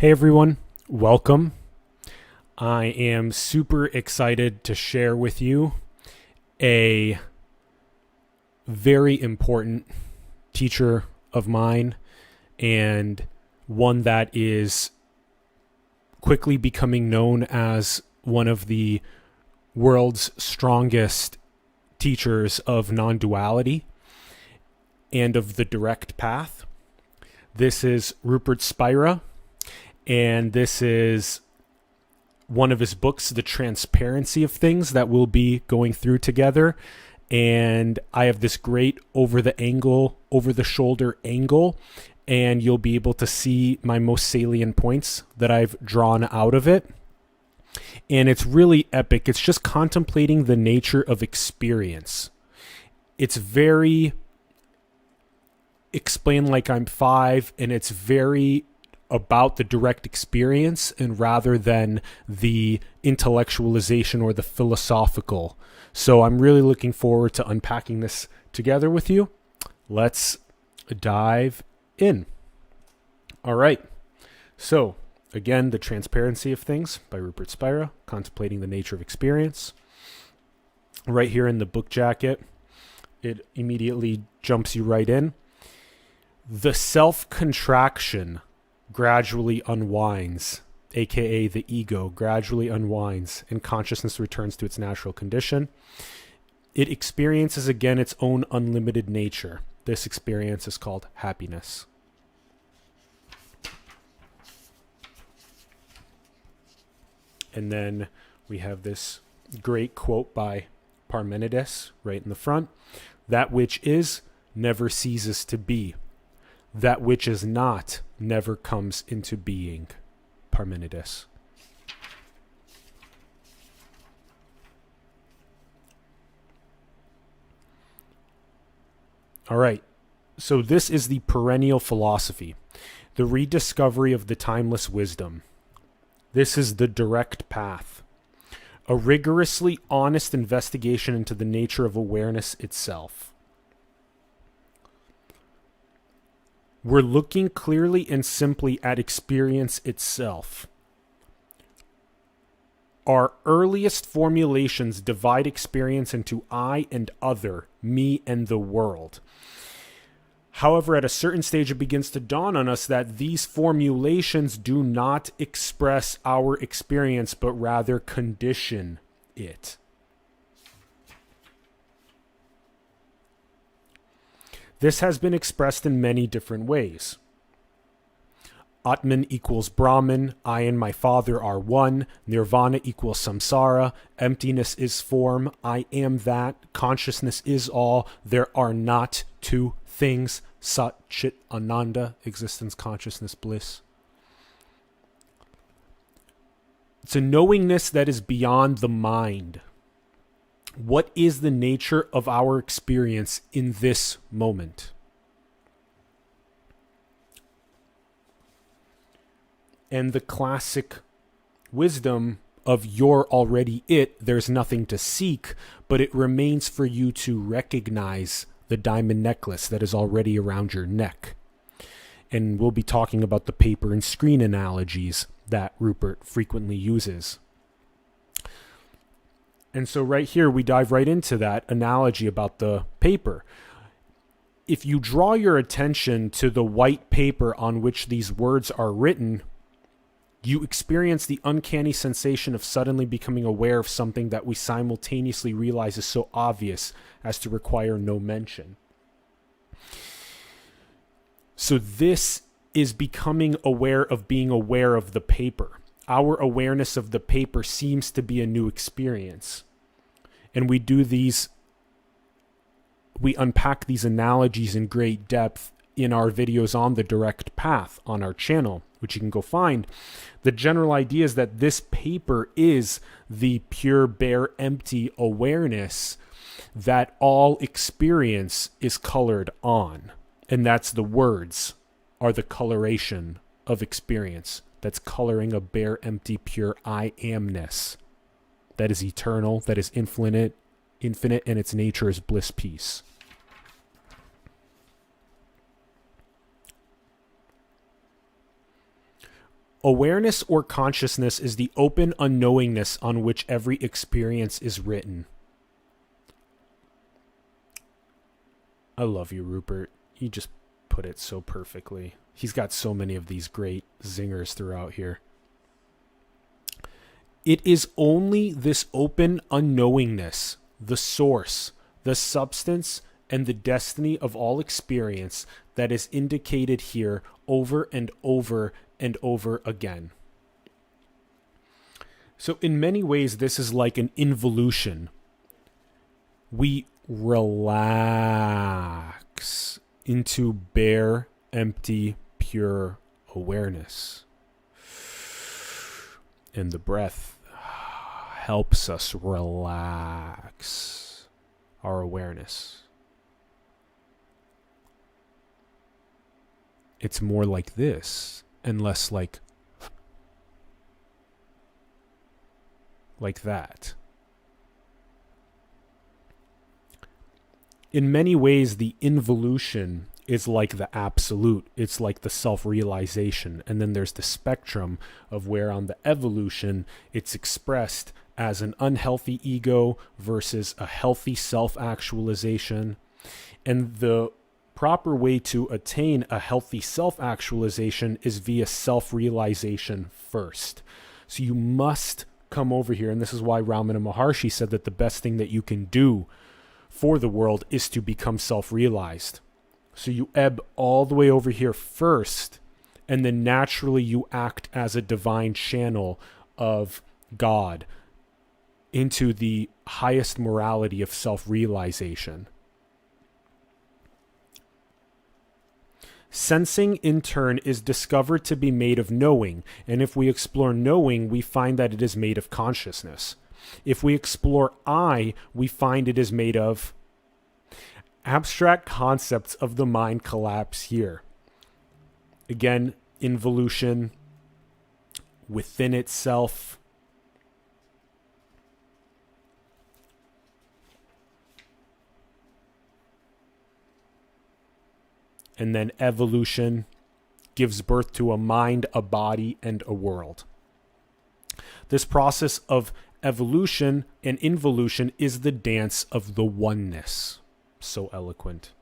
Hey everyone, welcome. I am super excited to share with you a very important teacher of mine and one that is quickly becoming known as one of the world's strongest teachers of non-duality and of the direct path. This is Rupert Spira. And this is one of his books, The Transparency of Things, that we'll be going through together. And I have this great over the shoulder angle, and you'll be able to see my most salient points that I've drawn out of it. And it's really epic. It's just contemplating the nature of experience. It's very explain like I'm five, and it's very about the direct experience and rather than the intellectualization or the philosophical. So I'm really looking forward to unpacking this together with you. Let's dive in. All right. So again, The Transparency of Things by Rupert Spira, contemplating the nature of experience. Right here in the book jacket, it immediately jumps you right in. The self-contraction gradually unwinds, aka the ego gradually unwinds, and consciousness returns to its natural condition. It experiences again its own unlimited nature. This experience is called happiness. And then we have this great quote by Parmenides right in the front. That which is never ceases to be. That which is not never comes into being. Parmenides. All right. So this is the perennial philosophy, the rediscovery of the timeless wisdom. This is the direct path, a rigorously honest investigation into the nature of awareness itself. We're looking clearly and simply at experience itself. Our earliest formulations divide experience into I and other, me and the world. However, at a certain stage, it begins to dawn on us that these formulations do not express our experience, but rather condition it. This has been expressed in many different ways. Atman equals Brahman, I and my Father are one, Nirvana equals samsara, emptiness is form, I am that, consciousness is all, there are not two things, Sat Chit Ananda, existence, consciousness, bliss. It's a knowingness that is beyond the mind. What is the nature of our experience in this moment? And the classic wisdom of you're already it, there's nothing to seek, but it remains for you to recognize the diamond necklace that is already around your neck. And we'll be talking about the paper and screen analogies that Rupert frequently uses. And so right here, we dive right into that analogy about the paper. If you draw your attention to the white paper on which these words are written, you experience the uncanny sensation of suddenly becoming aware of something that we simultaneously realize is so obvious as to require no mention. So this is becoming aware of being aware of the paper. Our awareness of the paper seems to be a new experience. And we unpack these analogies in great depth in our videos on the direct path on our channel, which you can go find. The general idea is that this paper is the pure, bare, empty awareness that all experience is colored on. And that's the words are the coloration of experience. That's coloring a bare, empty, pure I amness. That is eternal, that is infinite, and its nature is bliss, peace. Awareness or consciousness is the open unknowingness on which every experience is written. I love you, Rupert. You just put it so perfectly. He's got so many of these great zingers throughout here. It is only this open unknowingness, the source, the substance, and the destiny of all experience that is indicated here over and over and over again. So in many ways, this is like an involution. We relax into bare, empty, pure awareness. And the breath helps us relax our awareness. It's more like this and less like that. In many ways, the involution is like the absolute. It's like the self-realization. And then there's the spectrum of where on the evolution, it's expressed as an unhealthy ego versus a healthy self-actualization. And the proper way to attain a healthy self-actualization is via self-realization first. So you must come over here. And this is why Ramana Maharshi said that the best thing that you can do for the world is to become self-realized. So you ebb all the way over here first, and then naturally you act as a divine channel of God into the highest morality of self-realization. Sensing, in turn, is discovered to be made of knowing, and if we explore knowing, we find that it is made of consciousness. If we explore I, we find it is made of abstract concepts of the mind collapse here. Again, involution within itself. And then evolution gives birth to a mind, a body, and a world. This process of evolution and involution is the dance of the oneness. So eloquent.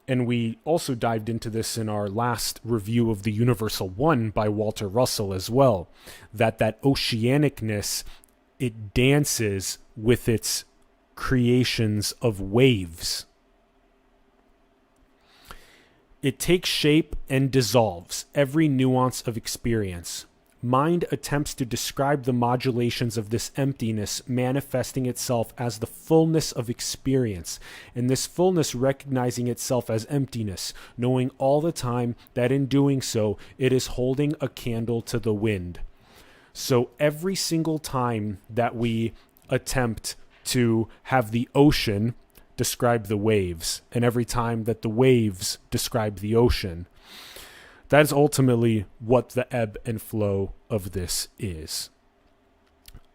And we also dived into this in our last review of The Universal One by Walter Russell as well, that oceanicness, it dances with its creations of waves. It takes shape and dissolves every nuance of experience. Mind attempts to describe the modulations of this emptiness manifesting itself as the fullness of experience, and this fullness recognizing itself as emptiness, knowing all the time that in doing so, it is holding a candle to the wind. So every single time that we attempt to have the ocean describe the waves, and every time that the waves describe the ocean, that is ultimately what the ebb and flow of this is.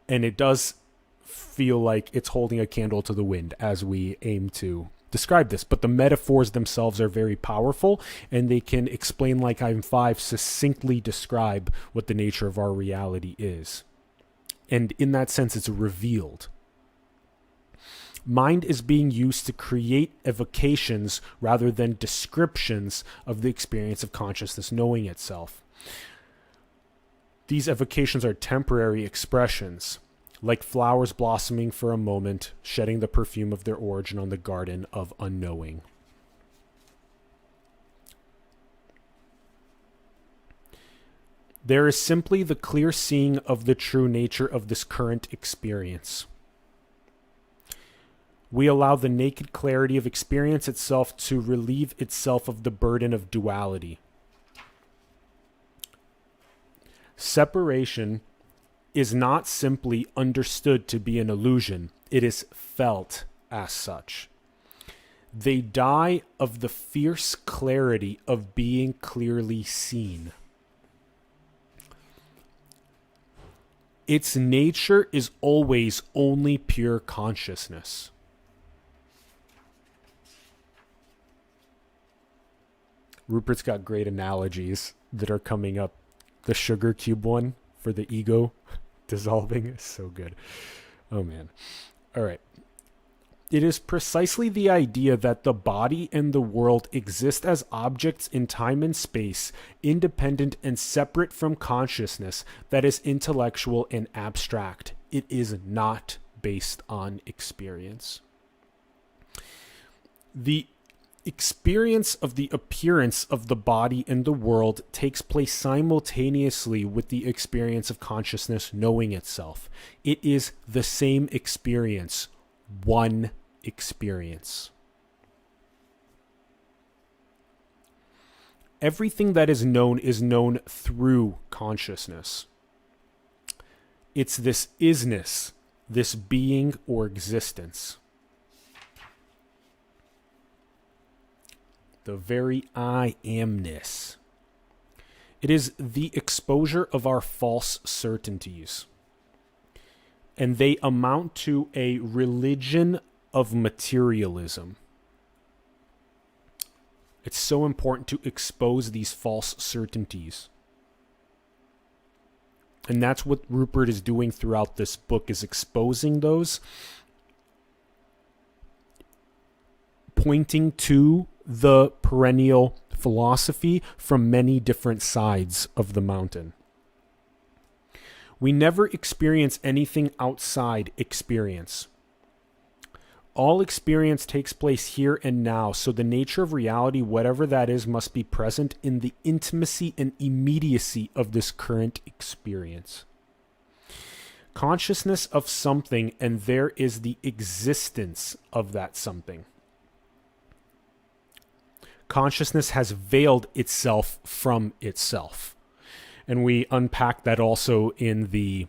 And it does feel like it's holding a candle to the wind as we aim to describe this. But the metaphors themselves are very powerful, and they can explain, like I'm 5, succinctly describe what the nature of our reality is. And in that sense, it's revealed. Mind is being used to create evocations rather than descriptions of the experience of consciousness knowing itself. These evocations are temporary expressions, like flowers blossoming for a moment, shedding the perfume of their origin on the garden of unknowing. There is simply the clear seeing of the true nature of this current experience. We allow the naked clarity of experience itself to relieve itself of the burden of duality. Separation is not simply understood to be an illusion, it is felt as such. They die of the fierce clarity of being clearly seen. Its nature is always only pure consciousness. Rupert's got great analogies that are coming up. The sugar cube one for the ego dissolving is so good. Oh man. All right. It is precisely the idea that the body and the world exist as objects in time and space, independent and separate from consciousness, that is intellectual and abstract. It is not based on experience. The experience of the appearance of the body and the world takes place simultaneously with the experience of consciousness knowing itself. It is the same experience, one experience. Everything that is known through consciousness. It's this isness, this being or existence. The very I amness. It is the exposure of our false certainties. And they amount to a religion of materialism. It's so important to expose these false certainties. And that's what Rupert is doing throughout this book, is exposing those, pointing to the perennial philosophy from many different sides of the mountain. We never experience anything outside experience. All experience takes place here and now, so the nature of reality, whatever that is, must be present in the intimacy and immediacy of this current experience. Consciousness of something, and there is the existence of that something. Consciousness has veiled itself from itself. And we unpack that also in the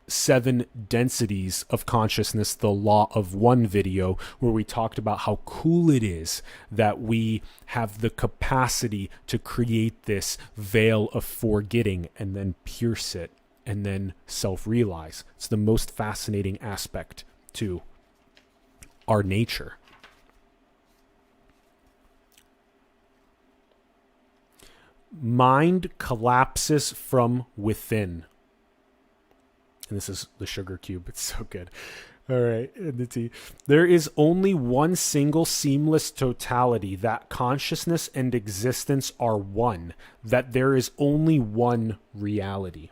7 densities of consciousness, the Law of One video, where we talked about how cool it is that we have the capacity to create this veil of forgetting and then pierce it and then self-realize. It's the most fascinating aspect to our nature. Mind collapses from within. And this is the sugar cube. It's so good. All right. And the tea. There is only one single seamless totality, that consciousness and existence are one, that there is only one reality.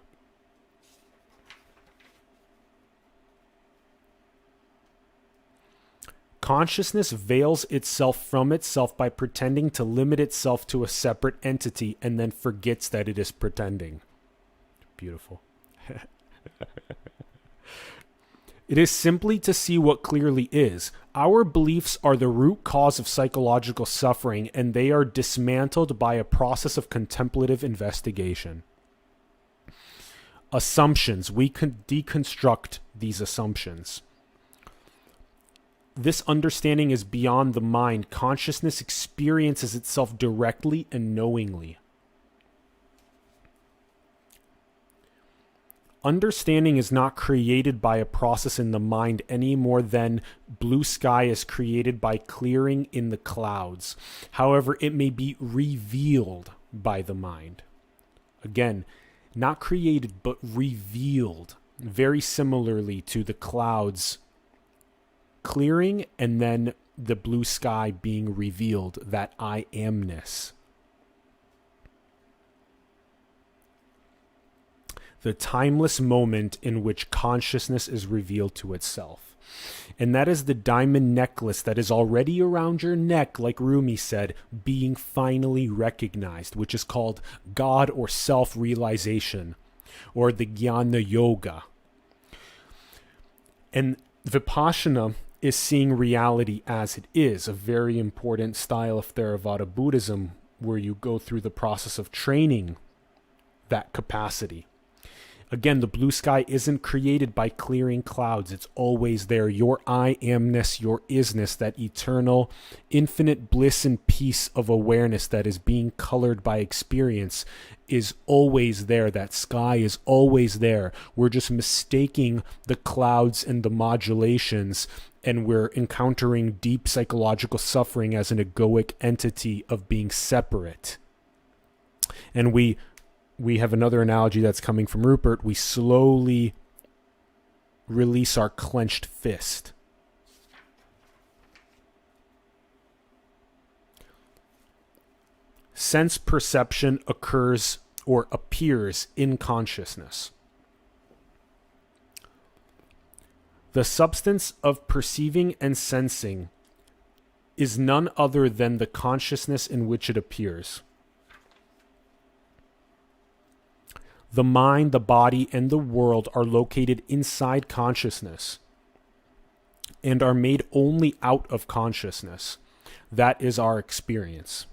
Consciousness veils itself from itself by pretending to limit itself to a separate entity and then forgets that it is pretending. Beautiful. It is simply to see what clearly is. Our beliefs are the root cause of psychological suffering, and they are dismantled by a process of contemplative investigation. Assumptions. We can deconstruct these assumptions. This understanding is beyond the mind. Consciousness experiences itself directly and knowingly. Understanding is not created by a process in the mind any more than blue sky is created by clearing in the clouds. However, it may be revealed by the mind. Again, not created, but revealed. Very similarly to the clouds clearing and then the blue sky being revealed, that I amness. The timeless moment in which consciousness is revealed to itself. And that is the diamond necklace that is already around your neck, like Rumi said, being finally recognized, which is called God or self-realization, or the Jnana Yoga. And Vipassana is seeing reality as it is, a very important style of Theravada Buddhism, where you go through the process of training that capacity. Again, the blue sky isn't created by clearing clouds. It's always there. Your I amness, your isness, that eternal, infinite bliss and peace of awareness that is being colored by experience is always there. That sky is always there. We're just mistaking the clouds and the modulations and we're encountering deep psychological suffering as an egoic entity of being separate. And we have another analogy that's coming from Rupert. We slowly release our clenched fist. Sense perception occurs or appears in consciousness. The substance of perceiving and sensing is none other than the consciousness in which it appears. The mind, the body, and the world are located inside consciousness and are made only out of consciousness. That is our experience.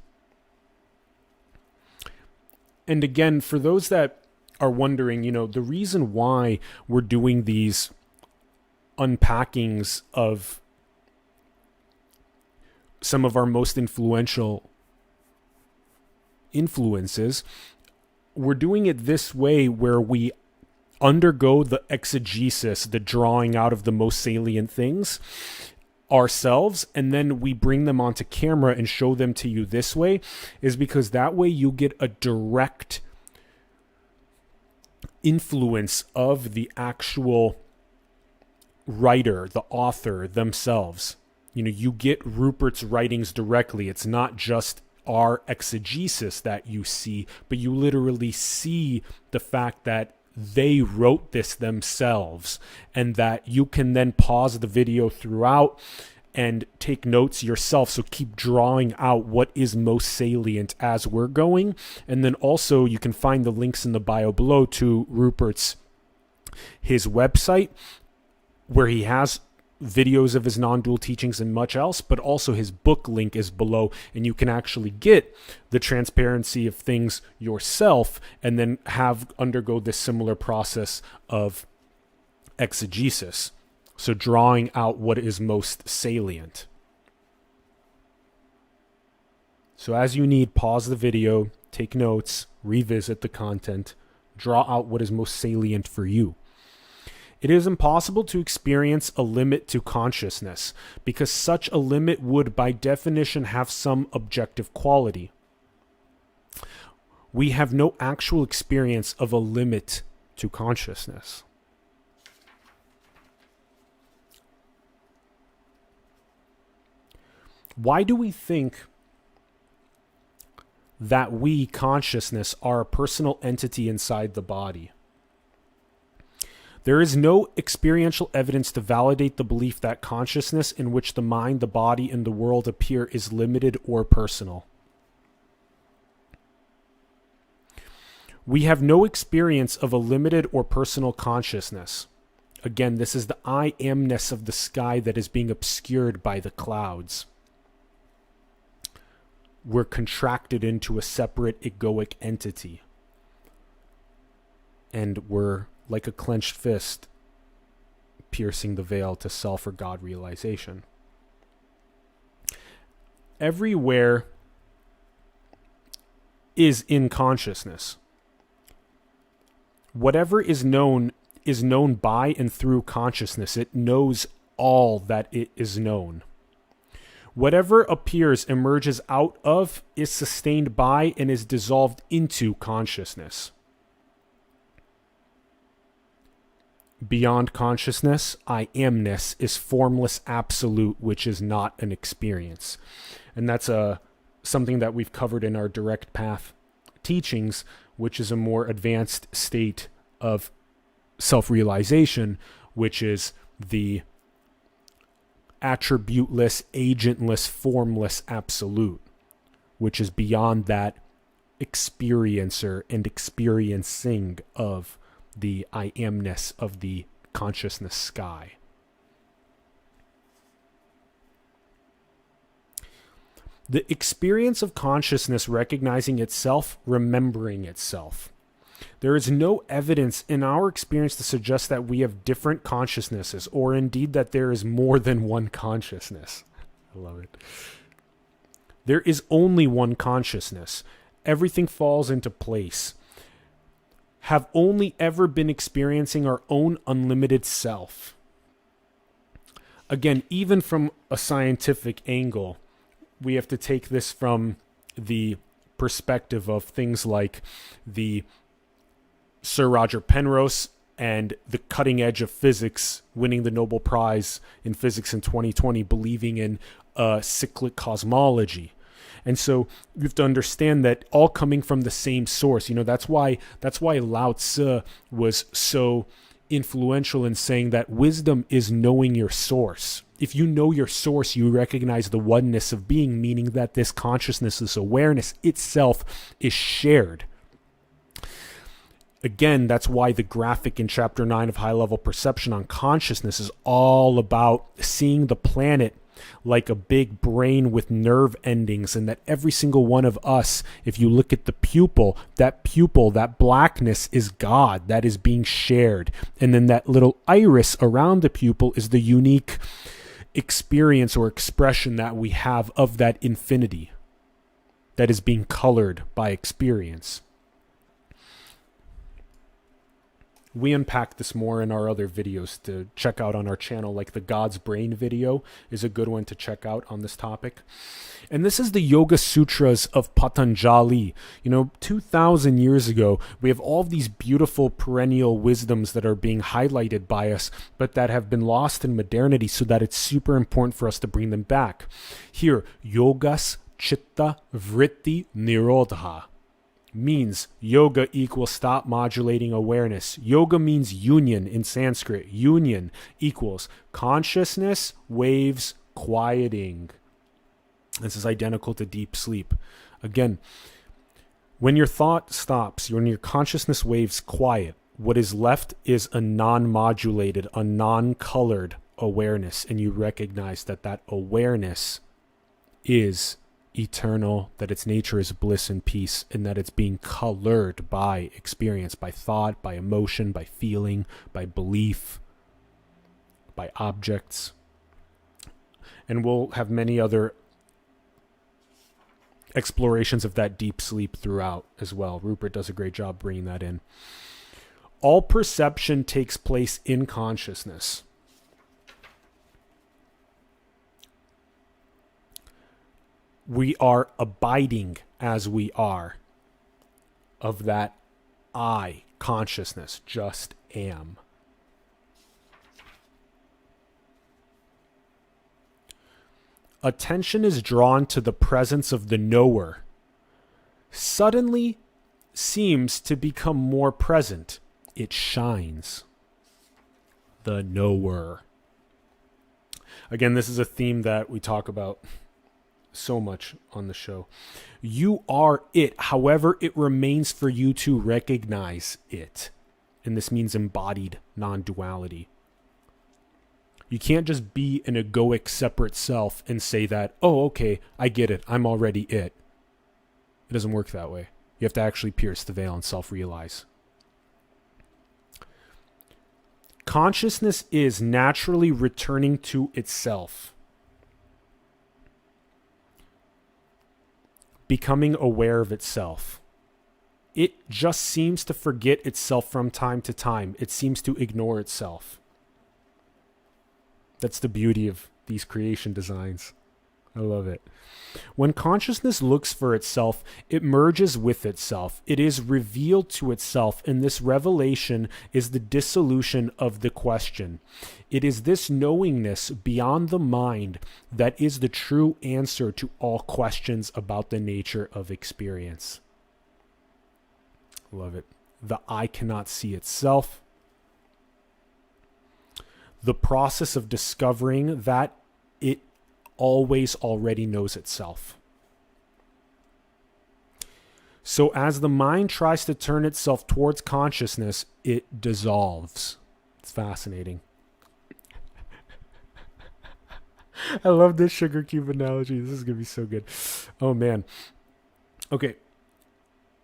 And again, for those that are wondering, the reason why we're doing these unpackings of some of our most influential influences, we're doing it this way where we undergo the exegesis, the drawing out of the most salient things ourselves, and then we bring them onto camera and show them to you this way, is because that way you get a direct influence of the actual writer, the author themselves. You get Rupert's writings directly. It's not just our exegesis that you see, but you literally see the fact that they wrote this themselves, and that you can then pause the video throughout and take notes yourself. So keep drawing out what is most salient as we're going. And then also you can find the links in the bio below to his website, where he has videos of his non-dual teachings and much else, but also his book link is below, and you can actually get the transparency of things yourself and then undergo this similar process of exegesis. So drawing out what is most salient. So as you need, pause the video, take notes, revisit the content, draw out what is most salient for you. It is impossible to experience a limit to consciousness, because such a limit would, by definition, have some objective quality. We have no actual experience of a limit to consciousness. Why do we think that we, consciousness, are a personal entity inside the body? There is no experiential evidence to validate the belief that consciousness in which the mind, the body, and the world appear is limited or personal. We have no experience of a limited or personal consciousness. Again, this is the I amness of the sky that is being obscured by the clouds. We're contracted into a separate egoic entity. And we're like a clenched fist piercing the veil to self or God realization. Everywhere is in consciousness. Whatever is known by and through consciousness. It knows all that it is known. Whatever appears, emerges out of, is sustained by, and is dissolved into consciousness. Beyond consciousness, I amness is formless absolute, which is not an experience. And that's something that we've covered in our direct path teachings, which is a more advanced state of self-realization, which is the attributeless, agentless, formless absolute, which is beyond that experiencer and experiencing of the I amness of the consciousness sky. The experience of consciousness recognizing itself, remembering itself. There is no evidence in our experience to suggest that we have different consciousnesses, or indeed that there is more than one consciousness. I love it. There is only one consciousness. Everything falls into place. Have only ever been experiencing our own unlimited self. again, even from a scientific angle, we have to take this from the perspective of things like the Sir Roger Penrose and the cutting edge of physics, winning the Nobel Prize in physics in 2020, believing in cyclic cosmology. And so you have to understand that all coming from the same source. That's why Lao Tzu was so influential in saying that wisdom is knowing your source. If you know your source, you recognize the oneness of being, meaning that this consciousness, this awareness itself is shared. Again, that's why the graphic in Chapter 9 of High Level Perception on Consciousness is all about seeing the planet like a big brain with nerve endings, and that every single one of us, if you look at the pupil, that blackness is God, that is being shared. And then that little iris around the pupil is the unique experience or expression that we have of that infinity that is being colored by experience. We unpack this more in our other videos to check out on our channel, like the God's Brain video is a good one to check out on this topic. And this is the Yoga Sutras of Patanjali. 2,000 years ago, we have all of these beautiful perennial wisdoms that are being highlighted by us, but that have been lost in modernity, so that it's super important for us to bring them back. Here, yogas, citta, vritti, nirodhah. Means yoga equals stop modulating awareness. Yoga means union in Sanskrit. Union equals consciousness, waves, quieting. This is identical to deep sleep. Again, when your thought stops, when your consciousness waves quiet, what is left is a non-modulated, a non-colored awareness. And you recognize that that awareness is eternal, that its nature is bliss and peace, and that it's being colored by experience, by thought, by emotion, by feeling, by belief, by objects. And we'll have many other explorations of that deep sleep throughout as well. Rupert does a great job bringing that in. All perception takes place in consciousness. We are abiding as we are of that I consciousness, just am. Attention is drawn to the presence of the knower. Suddenly seems to become more present. It shines. The knower. Again, this is a theme that we talk about so much on the show. You are it, however it remains for you to recognize it. And this means embodied non-duality. You can't just be an egoic separate self and say that, oh, okay, I get it, I'm already it. It doesn't work that way. You have to actually pierce the veil and self-realize. Consciousness is naturally returning to itself. Becoming aware of itself. It just seems to forget itself from time to time. It seems to ignore itself. That's the beauty of these creation designs. I love it. When consciousness looks for itself, it merges with itself. It is revealed to itself, and this revelation is the dissolution of the question. It is this knowingness beyond the mind that is the true answer to all questions about the nature of experience. Love it. The I cannot see itself. The process of discovering that it always already knows itself. So as the mind tries to turn itself towards consciousness, it dissolves. It's fascinating. I love this sugar cube analogy. This is going to be so good. Oh, man. Okay.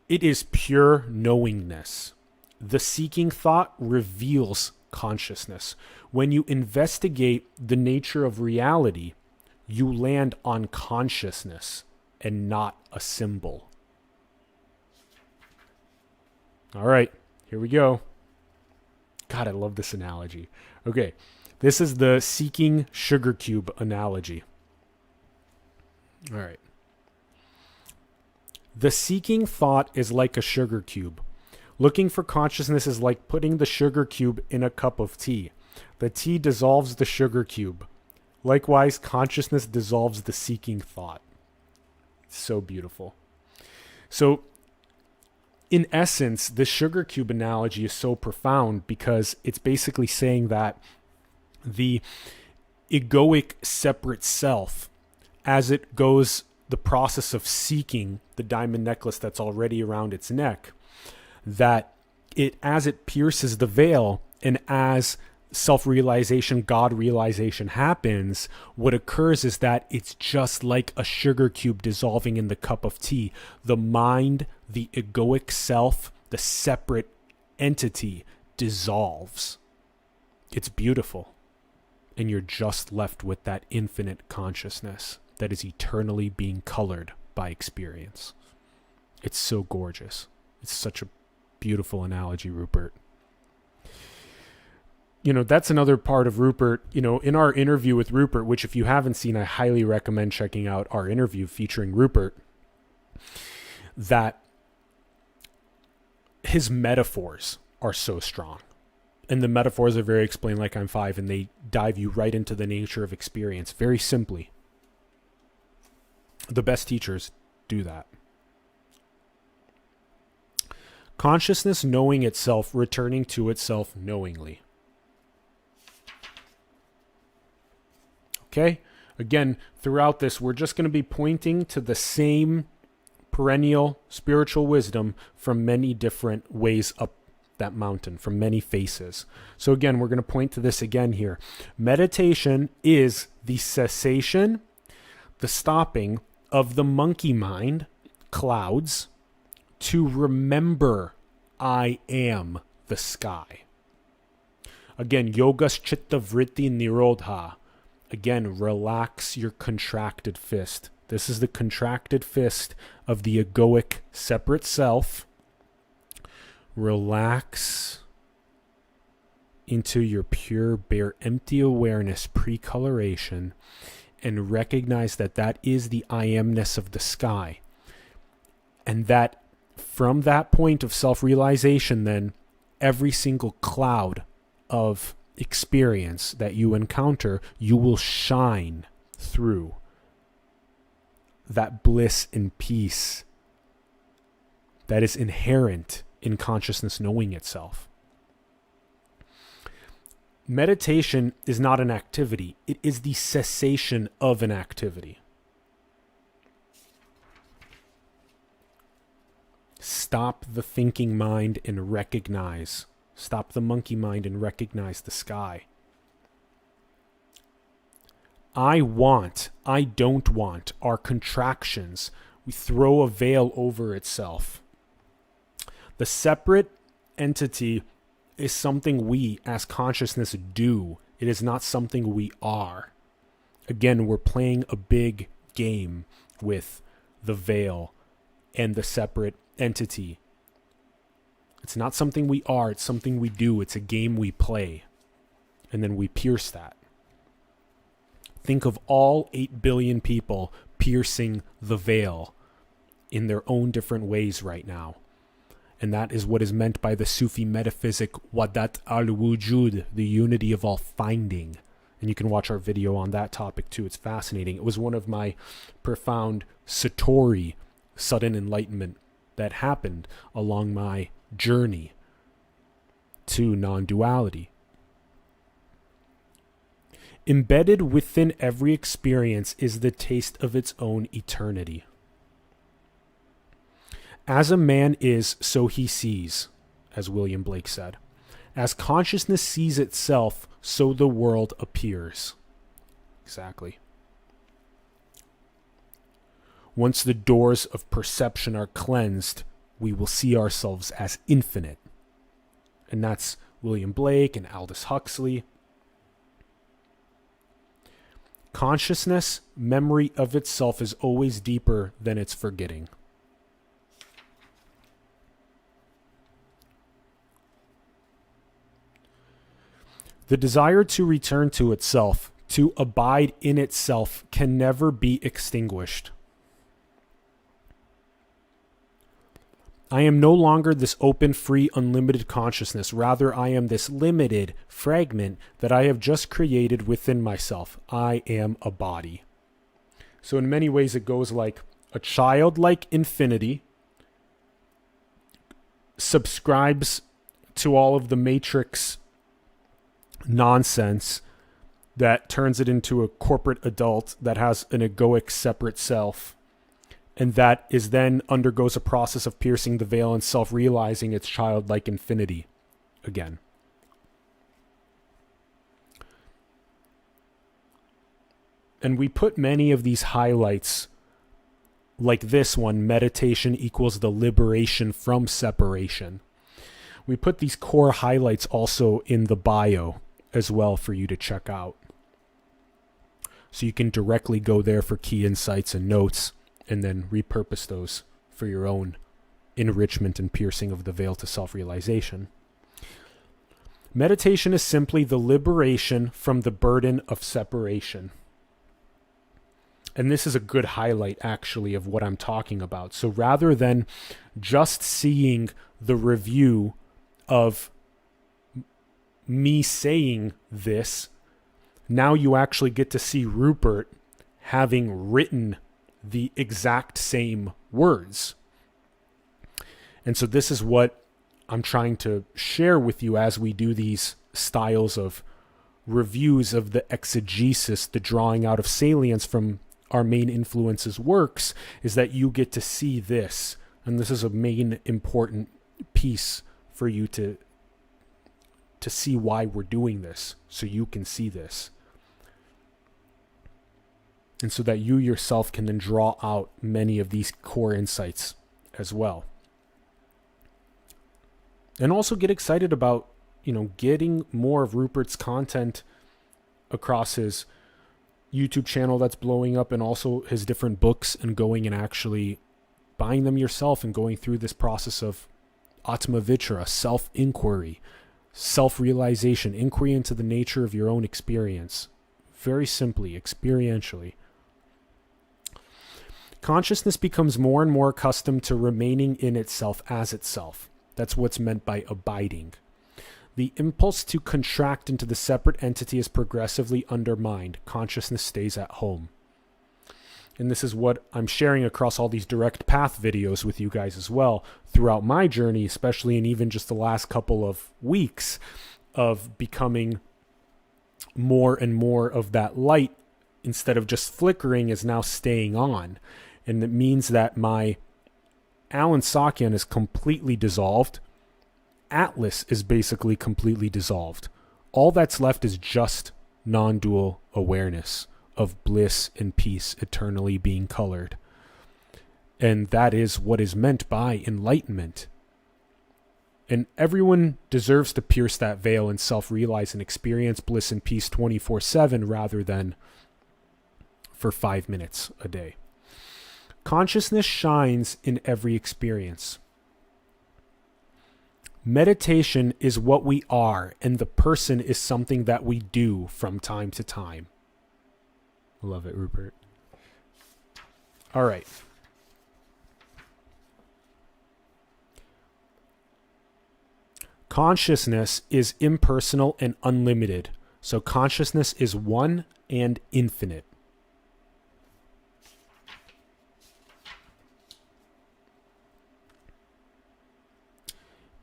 It is pure knowingness. The seeking thought reveals consciousness. When you investigate the nature of reality, you land on consciousness and not a symbol. All right, here we go. God, I love this analogy. Okay, This is the seeking sugar cube analogy. All right. The seeking thought is like a sugar cube. Looking for consciousness is like putting the sugar cube in a cup of tea. The tea dissolves the sugar cube. Likewise, consciousness dissolves the seeking thought. So beautiful. So, in essence, the sugar cube analogy is so profound because it's basically saying that the egoic separate self, as it goes the process of seeking the diamond necklace that's already around its neck, that as it pierces the veil and as self-realization, God realization happens, what occurs is that it's just like a sugar cube dissolving in the cup of tea. The mind, the egoic self, the separate entity dissolves. It's beautiful. And you're just left with that infinite consciousness that is eternally being colored by experience. It's so gorgeous. It's such a beautiful analogy, Rupert. That's another part of Rupert. In our interview with Rupert, which if you haven't seen, I highly recommend checking out our interview featuring Rupert, that his metaphors are so strong. And the metaphors are very explain like I'm five, and they dive you right into the nature of experience very simply. The best teachers do that. Consciousness knowing itself, returning to itself knowingly. Okay? Again, throughout this, we're just going to be pointing to the same perennial spiritual wisdom from many different ways up that mountain, from many faces. So again, we're going to point to this again here. Meditation is the cessation, the stopping of the monkey mind, clouds, to remember I am the sky. Again, yogas citta vritti nirodhah. Again, relax your contracted fist. This is the contracted fist of the egoic separate self. Relax into your pure, bare, empty awareness, pre-coloration, and recognize that that is the I amness of the sky. And that from that point of self-realization, then, every single cloud of experience that you encounter, you will shine through that bliss and peace that is inherent in consciousness knowing itself. Meditation is not an activity. It is the cessation of an activity. Stop the thinking mind and recognize. Stop the monkey mind and recognize the sky. I don't want are contractions. We throw a veil over itself. The separate entity is something we as consciousness do. It is not something we are. Again, we're playing a big game with the veil and the separate entity. It's not something we are, it's something we do. It's a game we play. And then we pierce that. Think of all 8 billion people piercing the veil in their own different ways right now. And that is what is meant by the Sufi metaphysic Wadat al-Wujud, the unity of all finding. And you can watch our video on that topic too. It's fascinating. It was one of my profound satori, sudden enlightenment, that happened along my journey to non-duality. Embedded within every experience is the taste of its own eternity. As a man is, so he sees, as William Blake said. As consciousness sees itself, so the world appears. Exactly. Once the doors of perception are cleansed, we will see ourselves as infinite. And that's William Blake and Aldous Huxley. Consciousness, memory of itself is always deeper than its forgetting. The desire to return to itself, to abide in itself, can never be extinguished. I am no longer this open, free, unlimited consciousness. Rather, I am this limited fragment that I have just created within myself. I am a body. So in many ways, it goes like a childlike infinity subscribes to all of the matrix nonsense that turns it into a corporate adult that has an egoic separate self, and that is then undergoes a process of piercing the veil and self-realizing its childlike infinity again. And we put many of these highlights, like this one, meditation equals the liberation from separation. We put these core highlights also in the bio as well for you to check out. So you can directly go there for key insights and notes, and then repurpose those for your own enrichment and piercing of the veil to self-realization. Meditation is simply the liberation from the burden of separation. And this is a good highlight, actually, of what I'm talking about. So rather than just seeing the review of me saying this, now you actually get to see Rupert having written the exact same words. And so this is what I'm trying to share with you as we do these styles of reviews of the exegesis, the drawing out of salience from our main influences works, is that you get to see this. And this is a main important piece for you to see why we're doing this, so you can see this. And so that you yourself can then draw out many of these core insights as well. And also get excited about, getting more of Rupert's content across his YouTube channel that's blowing up, and also his different books, and going and actually buying them yourself and going through this process of Atma Vichara, self-inquiry, self-realization, inquiry into the nature of your own experience. Very simply, experientially. Consciousness becomes more and more accustomed to remaining in itself as itself. That's what's meant by abiding. The impulse to contract into the separate entity is progressively undermined. Consciousness stays at home. And this is what I'm sharing across all these direct path videos with you guys as well throughout my journey, especially in even just the last couple of weeks of becoming more and more of that light, instead of just flickering, is now staying on. And it means that my Alan Sakyan is completely dissolved. Atlas is basically completely dissolved. All that's left is just non-dual awareness of bliss and peace eternally being colored. And that is what is meant by enlightenment. And everyone deserves to pierce that veil and self-realize and experience bliss and peace 24/7 rather than for 5 minutes a day. Consciousness shines in every experience. Meditation is what we are, and the person is something that we do from time to time. Love it, Rupert. All right. Consciousness is impersonal and unlimited. So consciousness is one and infinite.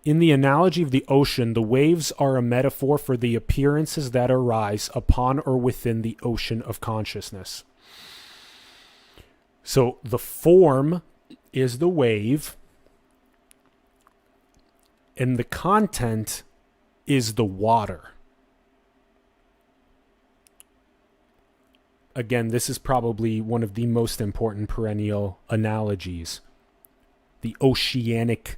In the analogy of the ocean, the waves are a metaphor for the appearances that arise upon or within the ocean of consciousness. So the form is the wave, and the content is the water. Again, this is probably one of the most important perennial analogies. The oceanicness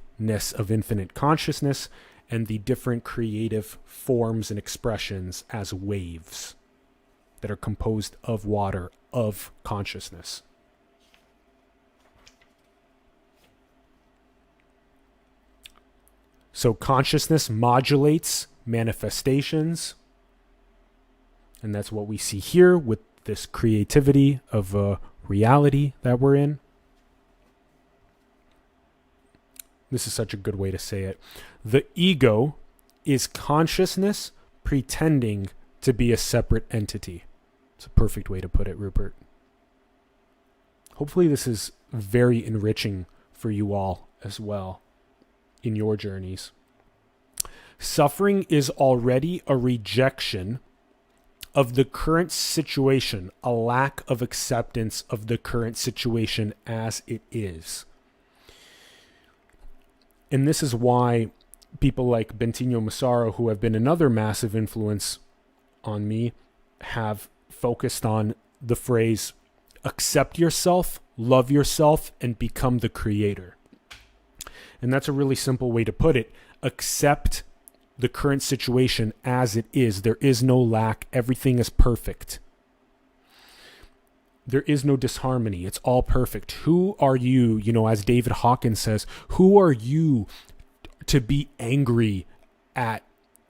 of infinite consciousness and the different creative forms and expressions as waves that are composed of water, of consciousness. So consciousness modulates manifestations, And that's what we see here with this creativity of reality that we're in. This is such a good way to say it. The ego is consciousness pretending to be a separate entity. It's a perfect way to put it, Rupert. Hopefully this is very enriching for you all as well in your journeys. Suffering is already a rejection of the current situation, a lack of acceptance of the current situation as it is. And this is why people like Bentinho Massaro, who have been another massive influence on me, have focused on the phrase, accept yourself, love yourself, and become the creator. And that's a really simple way to put it. Accept the current situation as it is. There is no lack. Everything is perfect. There is no disharmony. It's all perfect. Who are you, as David Hawkins says, who are you to be angry at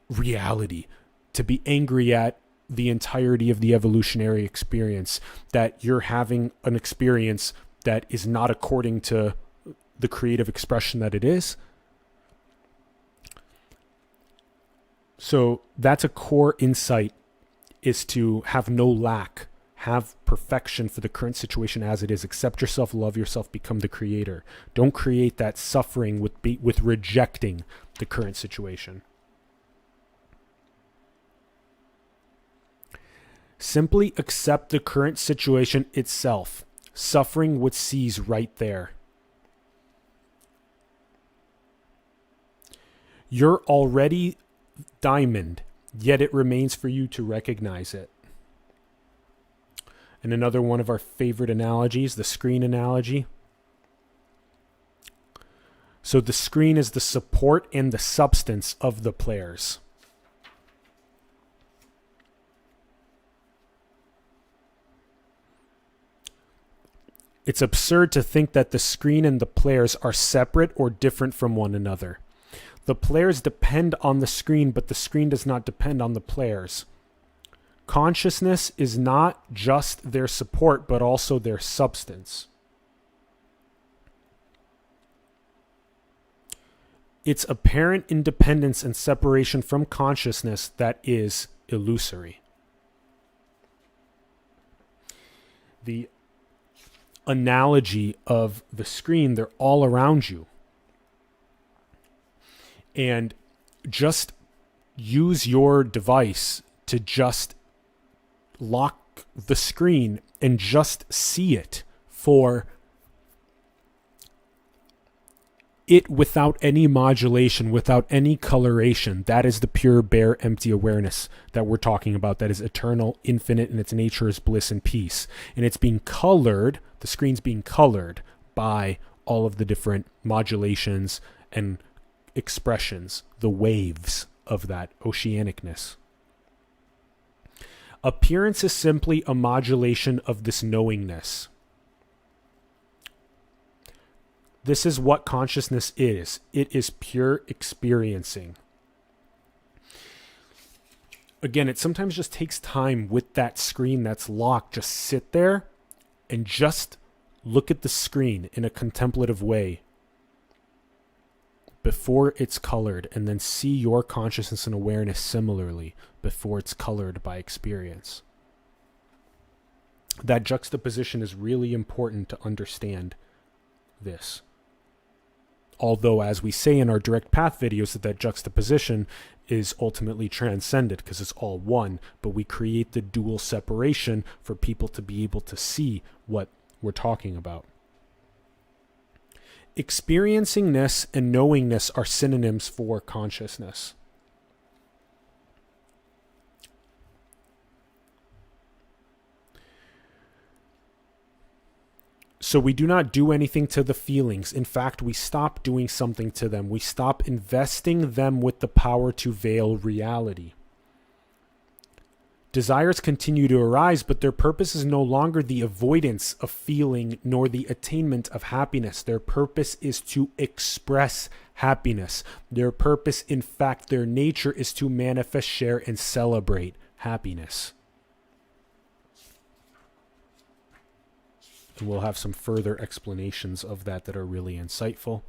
reality, to be angry at the entirety of the evolutionary experience, that you're having an experience that is not according to the creative expression that it is? So that's a core insight, is to have no lack, have perfection for the current situation as it is. Accept yourself, love yourself, become the creator. Don't create that suffering with rejecting the current situation. Simply accept the current situation itself. Suffering would cease right there. You're already diamond, yet it remains for you to recognize it. And another one of our favorite analogies, the screen analogy. So the screen is the support and the substance of the players. It's absurd to think that the screen and the players are separate or different from one another. The players depend on the screen, but the screen does not depend on the players. Consciousness is not just their support, but also their substance. It's apparent independence and separation from consciousness that is illusory. The analogy of the screen, they're all around you. And just use your device to just lock the screen and just see it for it without any modulation, without any coloration. That is the pure, bare, empty awareness that we're talking about. That is eternal, infinite, and its nature is bliss and peace. And it's being colored, the screen's being colored by all of the different modulations and expressions, the waves of that oceanicness. Appearance is simply a modulation of this knowingness. This is what consciousness is. It is pure experiencing. Again, it sometimes just takes time with that screen that's locked. Just sit there and just look at the screen in a contemplative way before it's colored, and then see your consciousness and awareness similarly before it's colored by experience. That juxtaposition is really important to understand this. Although, as we say in our direct path videos, that juxtaposition is ultimately transcended because it's all one, but we create the dual separation for people to be able to see what we're talking about. Experiencingness and knowingness are synonyms for consciousness. So we do not do anything to the feelings. In fact, we stop doing something to them. We stop investing them with the power to veil reality. Desires continue to arise, but their purpose is no longer the avoidance of feeling nor the attainment of happiness. Their purpose is to express happiness. Their purpose, in fact, their nature is to manifest, share, and celebrate happiness. And we'll have some further explanations of that are really insightful.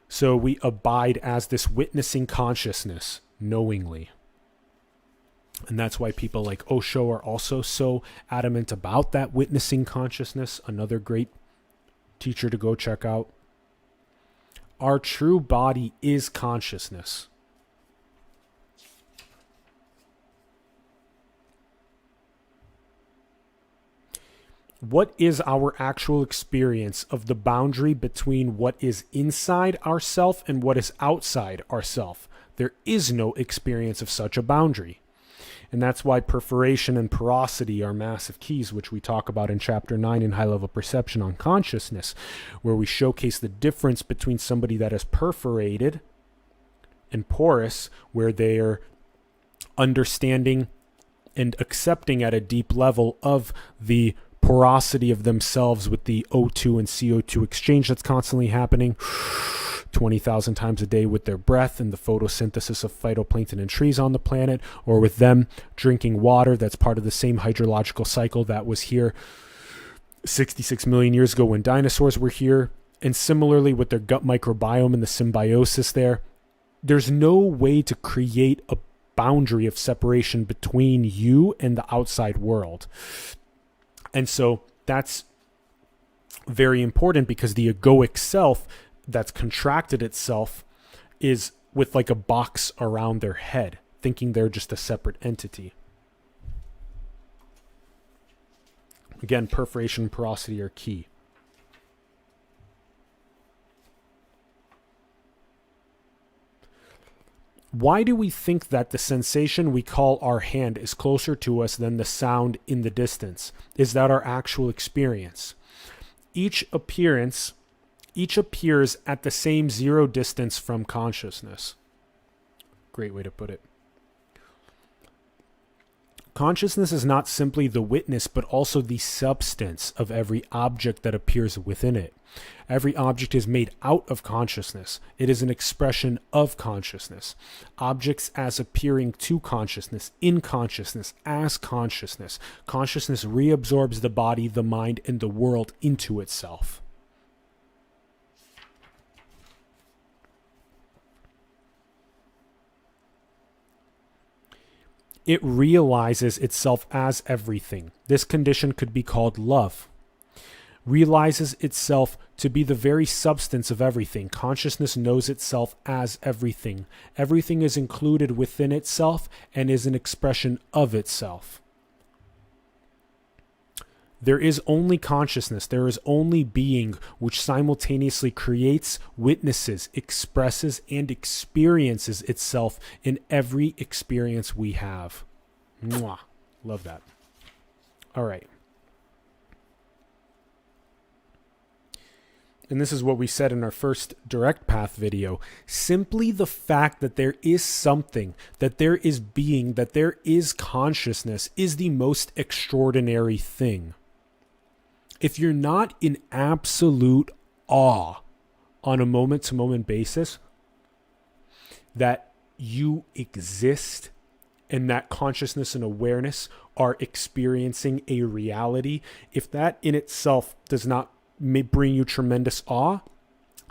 So we abide as this witnessing consciousness knowingly. And that's why people like Osho are also so adamant about that witnessing consciousness. Another great teacher to go check out. Our true body is consciousness. What is our actual experience of the boundary between what is inside ourself and what is outside ourself? There is no experience of such a boundary. And that's why perforation and porosity are massive keys, which we talk about in Chapter 9 in High Level Perception on Consciousness, where we showcase the difference between somebody that is perforated and porous, where they are understanding and accepting at a deep level of the porosity of themselves with the O2 and CO2 exchange that's constantly happening 20,000 times a day with their breath and the photosynthesis of phytoplankton and trees on the planet, or with them drinking water that's part of the same hydrological cycle that was here 66 million years ago when dinosaurs were here. And similarly with their gut microbiome and the symbiosis there. There's no way to create a boundary of separation between you and the outside world. And so that's very important, because the egoic self that's contracted itself is with like a box around their head, thinking they're just a separate entity. Again, perforation and porosity are key. Why do we think that the sensation we call our hand is closer to us than the sound in the distance? Is that our actual experience? Each appears at the same zero distance from consciousness. Great way to put it. Consciousness is not simply the witness, but also the substance of every object that appears within it. Every object is made out of consciousness. It is an expression of consciousness. Objects as appearing to consciousness, in consciousness, as consciousness. Consciousness reabsorbs the body, the mind, and the world into itself. It realizes itself as everything. This condition could be called love. Realizes itself to be the very substance of everything. Consciousness knows itself as everything. Everything is included within itself and is an expression of itself. There is only consciousness. There is only being, which simultaneously creates, witnesses, expresses, and experiences itself in every experience we have. Mwah. Love that. All right. And this is what we said in our first direct path video. Simply the fact that there is something, that there is being, that there is consciousness is the most extraordinary thing. If you're not in absolute awe on a moment-to-moment basis that you exist and that consciousness and awareness are experiencing a reality, if that in itself does not bring you tremendous awe,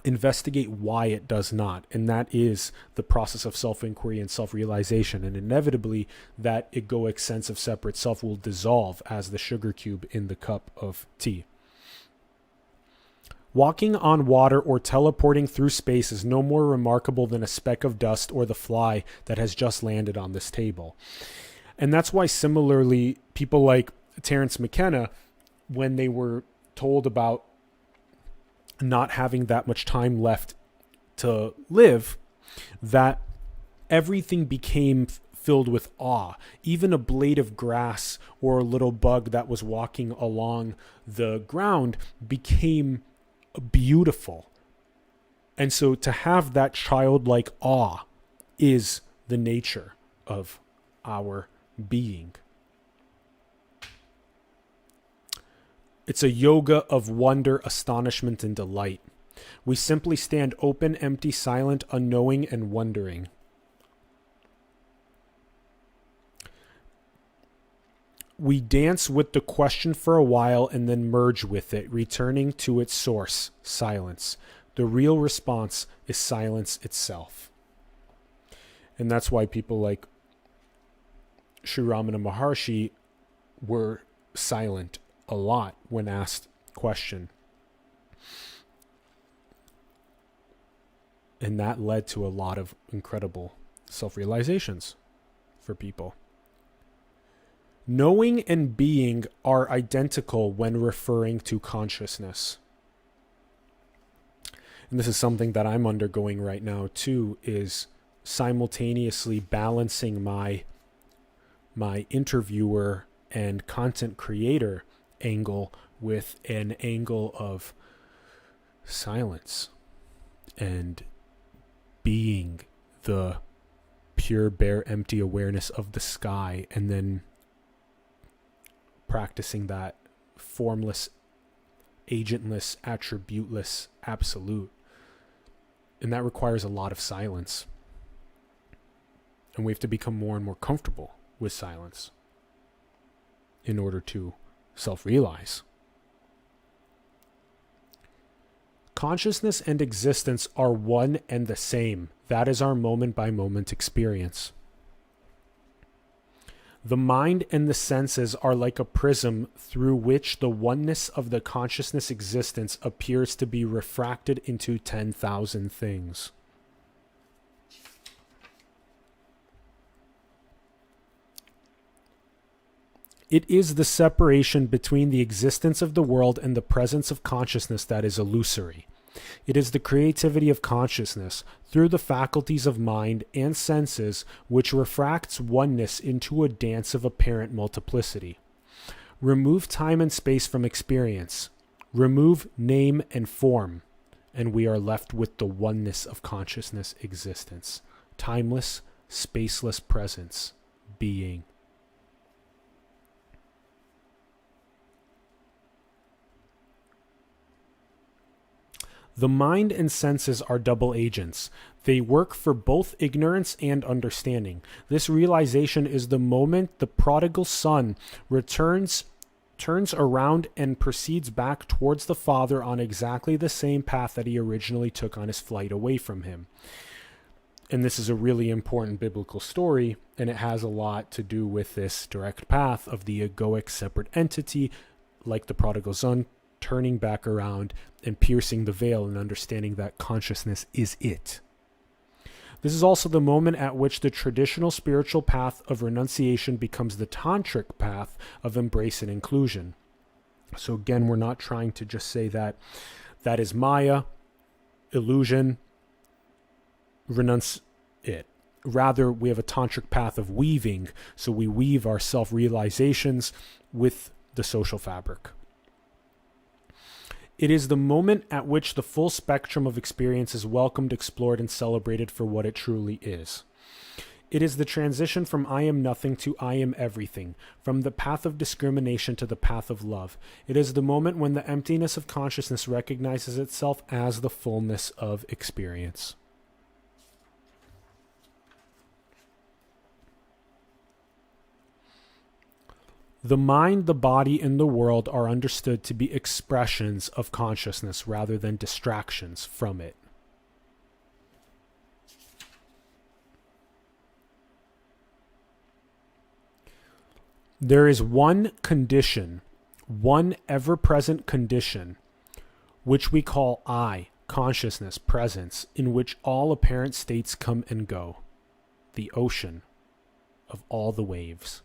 investigate why it does not. And that is the process of self-inquiry and self-realization. And inevitably, that egoic sense of separate self will dissolve as the sugar cube in the cup of tea. Walking on water or teleporting through space is no more remarkable than a speck of dust or the fly that has just landed on this table. And that's why similarly, people like Terence McKenna, when they were told about not having that much time left to live, that everything became filled with awe. Even a blade of grass or a little bug that was walking along the ground became beautiful. And so to have that childlike awe is the nature of our being. It's a yoga of wonder, astonishment, and delight. We simply stand open, empty, silent, unknowing, and wondering. We dance with the question for a while and then merge with it, returning to its source, silence. The real response is silence itself. And that's why people like Sri Ramana Maharshi were silent a lot when asked question. And that led to a lot of incredible self-realizations for people. Knowing and being are identical when referring to consciousness. And this is something that I'm undergoing right now too, is simultaneously balancing my interviewer and content creator angle with an angle of silence and being the pure, bare, empty awareness of the sky, and then practicing that formless, agentless, attributeless absolute. And that requires a lot of silence. And we have to become more and more comfortable with silence in order to self-realize. Consciousness and existence are one and the same. That is our moment-by-moment experience. The mind and the senses are like a prism through which the oneness of the consciousness existence appears to be refracted into 10,000 things. It is the separation between the existence of the world and the presence of consciousness that is illusory. It is the creativity of consciousness through the faculties of mind and senses which refracts oneness into a dance of apparent multiplicity. Remove time and space from experience. Remove name and form, and we are left with the oneness of consciousness existence. Timeless, spaceless presence, being. The mind and senses are double agents. They work for both ignorance and understanding. This realization is the moment the prodigal son turns around and proceeds back towards the father on exactly the same path that he originally took on his flight away from him. And this is a really important biblical story, and it has a lot to do with this direct path of the egoic separate entity, like the prodigal son, turning back around and piercing the veil and understanding that consciousness is it. This is also the moment at which the traditional spiritual path of renunciation becomes the tantric path of embrace and inclusion. So again, we're not trying to just say that that is Maya, illusion, renounce it. Rather, we have a tantric path of weaving. So we weave our self-realizations with the social fabric. It is the moment at which the full spectrum of experience is welcomed, explored, and celebrated for what it truly is. It is the transition from I am nothing to I am everything, from the path of discrimination to the path of love. It is the moment when the emptiness of consciousness recognizes itself as the fullness of experience. The mind, the body, and the world are understood to be expressions of consciousness rather than distractions from it. There is one condition, one ever-present condition, which we call I, consciousness, presence, in which all apparent states come and go, the ocean of all the waves.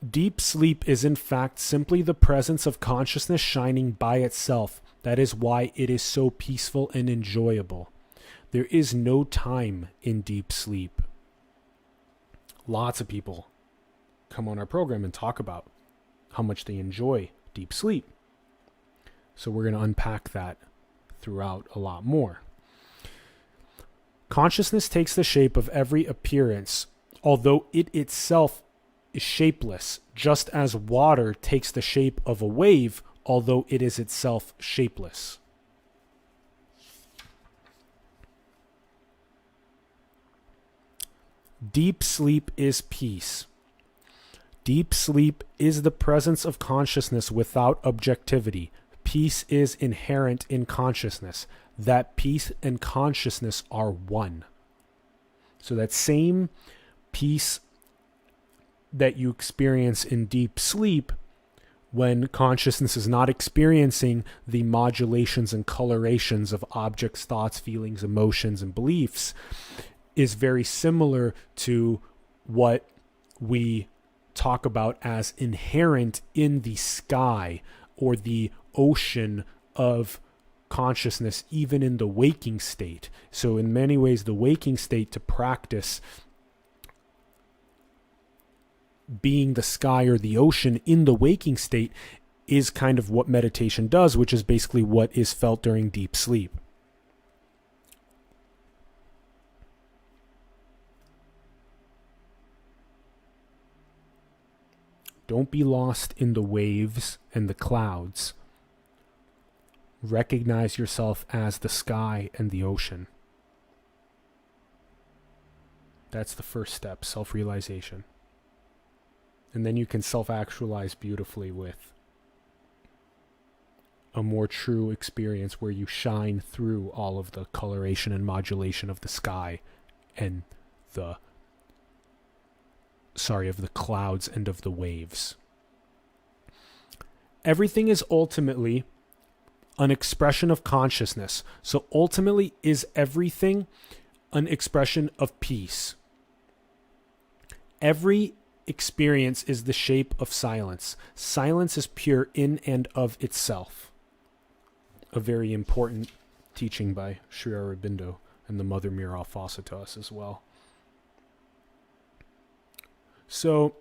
Deep sleep is in fact simply the presence of consciousness shining by itself. That is why it is so peaceful and enjoyable. There is no time in deep sleep. Lots of people come on our program and talk about how much they enjoy deep sleep. So we're going to unpack that throughout a lot more. Consciousness takes the shape of every appearance, although it itself is shapeless, just as water takes the shape of a wave, although it is itself shapeless. Deep sleep is peace. Deep sleep is the presence of consciousness without objectivity. Peace is inherent in consciousness. That peace and consciousness are one. So that same peace that you experience in deep sleep, when consciousness is not experiencing the modulations and colorations of objects, thoughts, feelings, emotions, and beliefs, is very similar to what we talk about as inherent in the sky or the ocean of consciousness, even in the waking state. So in many ways, the waking state, to practice being the sky or the ocean in the waking state, is kind of what meditation does, which is basically what is felt during deep sleep. Don't be lost in the waves and the clouds. Recognize yourself as the sky and the ocean. That's the first step, self-realization. And then you can self-actualize beautifully with a more true experience where you shine through all of the coloration and modulation of the sky and of the clouds and of the waves. Everything is ultimately an expression of consciousness. So ultimately, is everything an expression of peace? Every experience is the shape of silence. Silence is pure in and of itself. A very important teaching by Sri Aurobindo and the Mother Mira Fossa to us as well. So,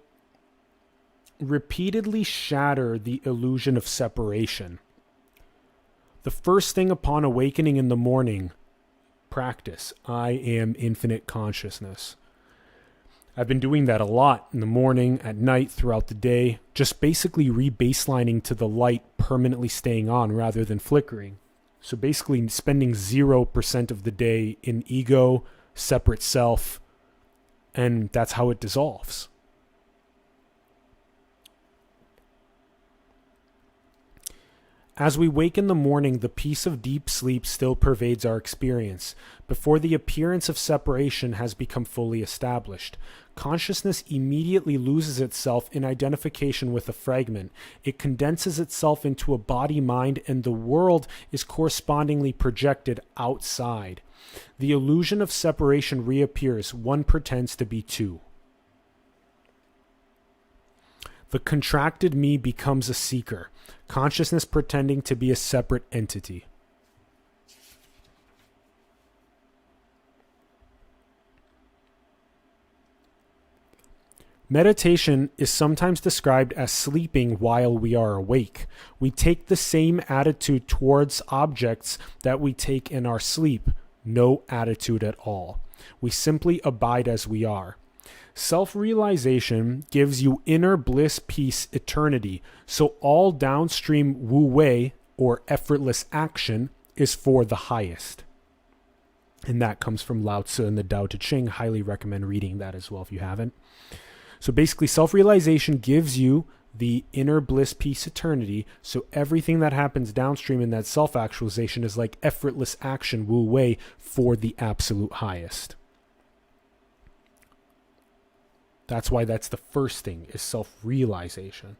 repeatedly shatter the illusion of separation. The first thing upon awakening in the morning, practice, I am infinite consciousness. I've been doing that a lot in the morning, at night, throughout the day, just basically rebaselining to the light permanently staying on rather than flickering. So basically spending 0% of the day in ego, separate self, and that's how it dissolves. As we wake in the morning, the peace of deep sleep still pervades our experience, before the appearance of separation has become fully established. Consciousness immediately loses itself in identification with a fragment. It condenses itself into a body-mind, and the world is correspondingly projected outside. The illusion of separation reappears. One pretends to be two. The contracted me becomes a seeker, consciousness pretending to be a separate entity. Meditation is sometimes described as sleeping while we are awake. We take the same attitude towards objects that we take in our sleep, no attitude at all. We simply abide as we are. Self-realization gives you inner bliss, peace, eternity. So all downstream wu-wei, or effortless action, is for the highest. And that comes from Lao Tzu and the Tao Te Ching. Highly recommend reading that as well if you haven't. So basically, self-realization gives you the inner bliss, peace, eternity. So everything that happens downstream in that self-actualization is like effortless action, wu-wei, for the absolute highest. That's why that's the first thing, is self-realization,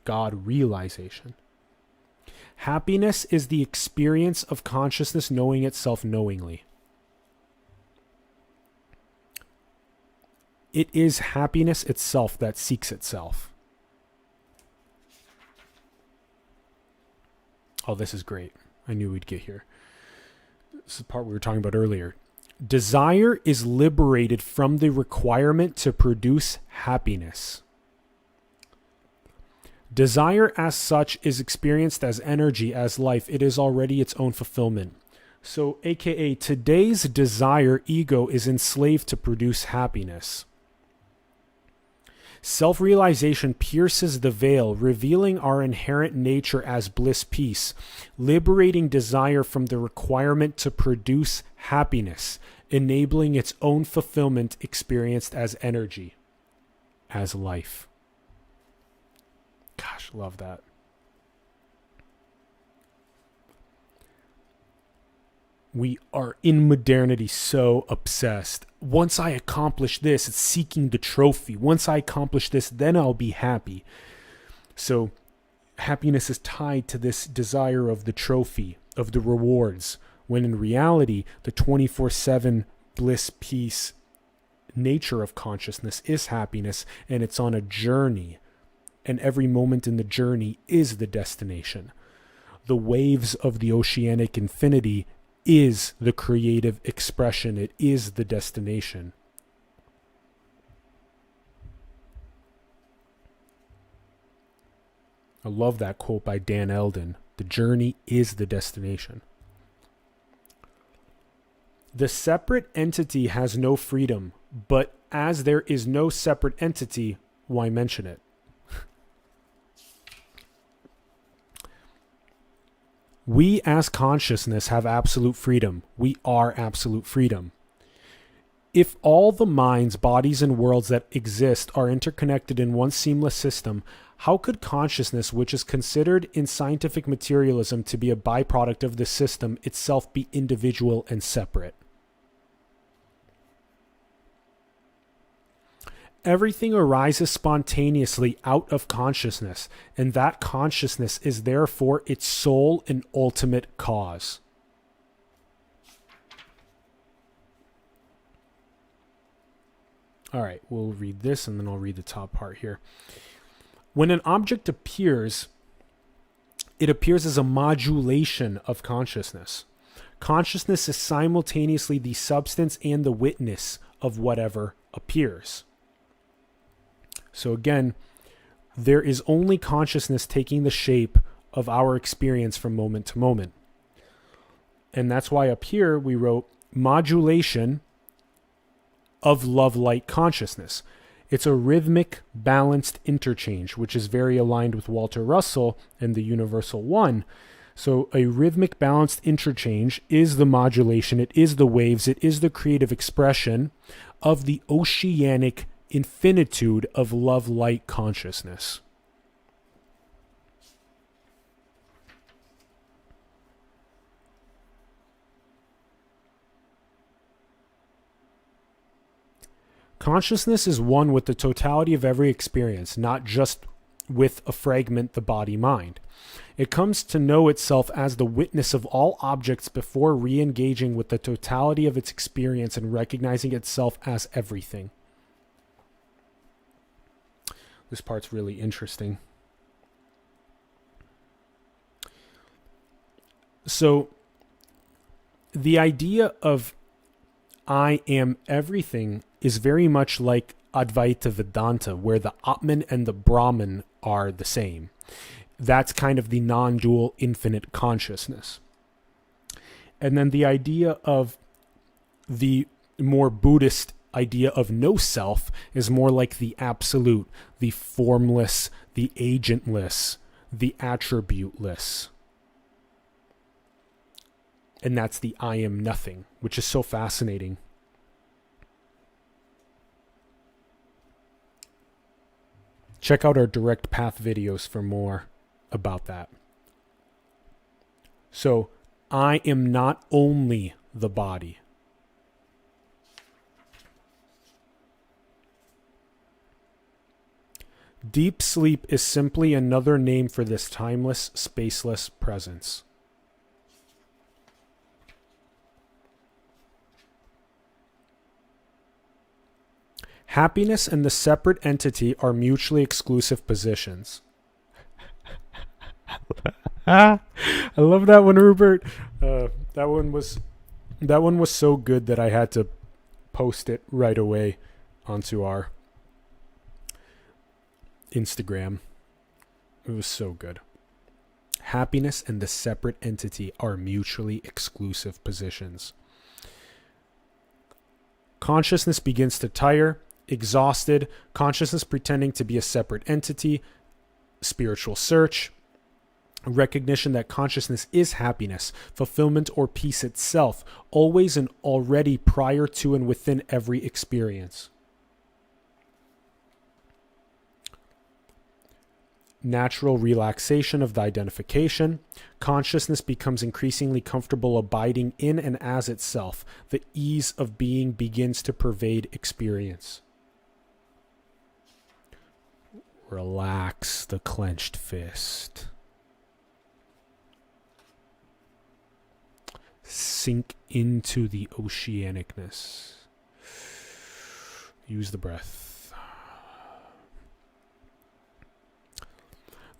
God realization. Happiness is the experience of consciousness knowing itself knowingly. It is happiness itself that seeks itself. Oh, this is great. I knew we'd get here. This is the part we were talking about earlier. Desire is liberated from the requirement to produce happiness. Desire as such is experienced as energy, as life. It is already its own fulfillment. So, aka, today's desire, ego, is enslaved to produce happiness. Self-realization pierces the veil, revealing our inherent nature as bliss, peace, liberating desire from the requirement to produce happiness, enabling its own fulfillment experienced as energy, as life. Gosh, love that. We are in modernity so obsessed. Once I accomplish this, it's seeking the trophy. Once I accomplish this, then I'll be happy. So happiness is tied to this desire of the trophy, of the rewards, when in reality, the 24/7 bliss, peace nature of consciousness is happiness, and it's on a journey. And every moment in the journey is the destination. The waves of the oceanic infinity is the creative expression. It is the destination. I love that quote by Dan Eldon. The journey is the destination. The separate entity has no freedom, but as there is no separate entity, why mention it? We as consciousness have absolute freedom. We are absolute freedom. If all the minds, bodies, and worlds that exist are interconnected in one seamless system, how could consciousness, which is considered in scientific materialism to be a byproduct of this system, itself be individual and separate? Everything arises spontaneously out of consciousness, and that consciousness is therefore its sole and ultimate cause. All right, we'll read this and then I'll read the top part here. When an object appears, it appears as a modulation of consciousness. Consciousness is simultaneously the substance and the witness of whatever appears. So again, there is only consciousness taking the shape of our experience from moment to moment. And that's why up here we wrote modulation of love-light consciousness. It's a rhythmic, balanced interchange, which is very aligned with Walter Russell and the Universal One. So a rhythmic, balanced interchange is the modulation, it is the waves, it is the creative expression of the oceanic infinitude of love-light consciousness. Consciousness is one with the totality of every experience, not just with a fragment, the body-mind. It comes to know itself as the witness of all objects before re-engaging with the totality of its experience and recognizing itself as everything. This part's really interesting. So, the idea of I am everything is very much like Advaita Vedanta, where the Atman and the Brahman are the same. That's kind of the non-dual infinite consciousness. And then the idea of the more Buddhist idea of no self is more like the absolute, the formless, the agentless, the attributeless. And that's the I am nothing, which is so fascinating. Check out our direct path videos for more about that. So, I am not only the body. Deep sleep is simply another name for this timeless, spaceless presence. Happiness and the separate entity are mutually exclusive positions. I love that one, Rupert. That one was so good that I had to post it right away onto our Instagram. It was so good. Happiness and the separate entity are mutually exclusive positions. Consciousness begins to tire, exhausted, consciousness pretending to be a separate entity, spiritual search, recognition that consciousness is happiness, fulfillment or peace itself, always and already prior to and within every experience. natural relaxation of the identification. Consciousness becomes increasingly comfortable abiding in and as itself. The ease of being begins to pervade experience. Relax the clenched fist. Sink into the oceanicness. Use the breath.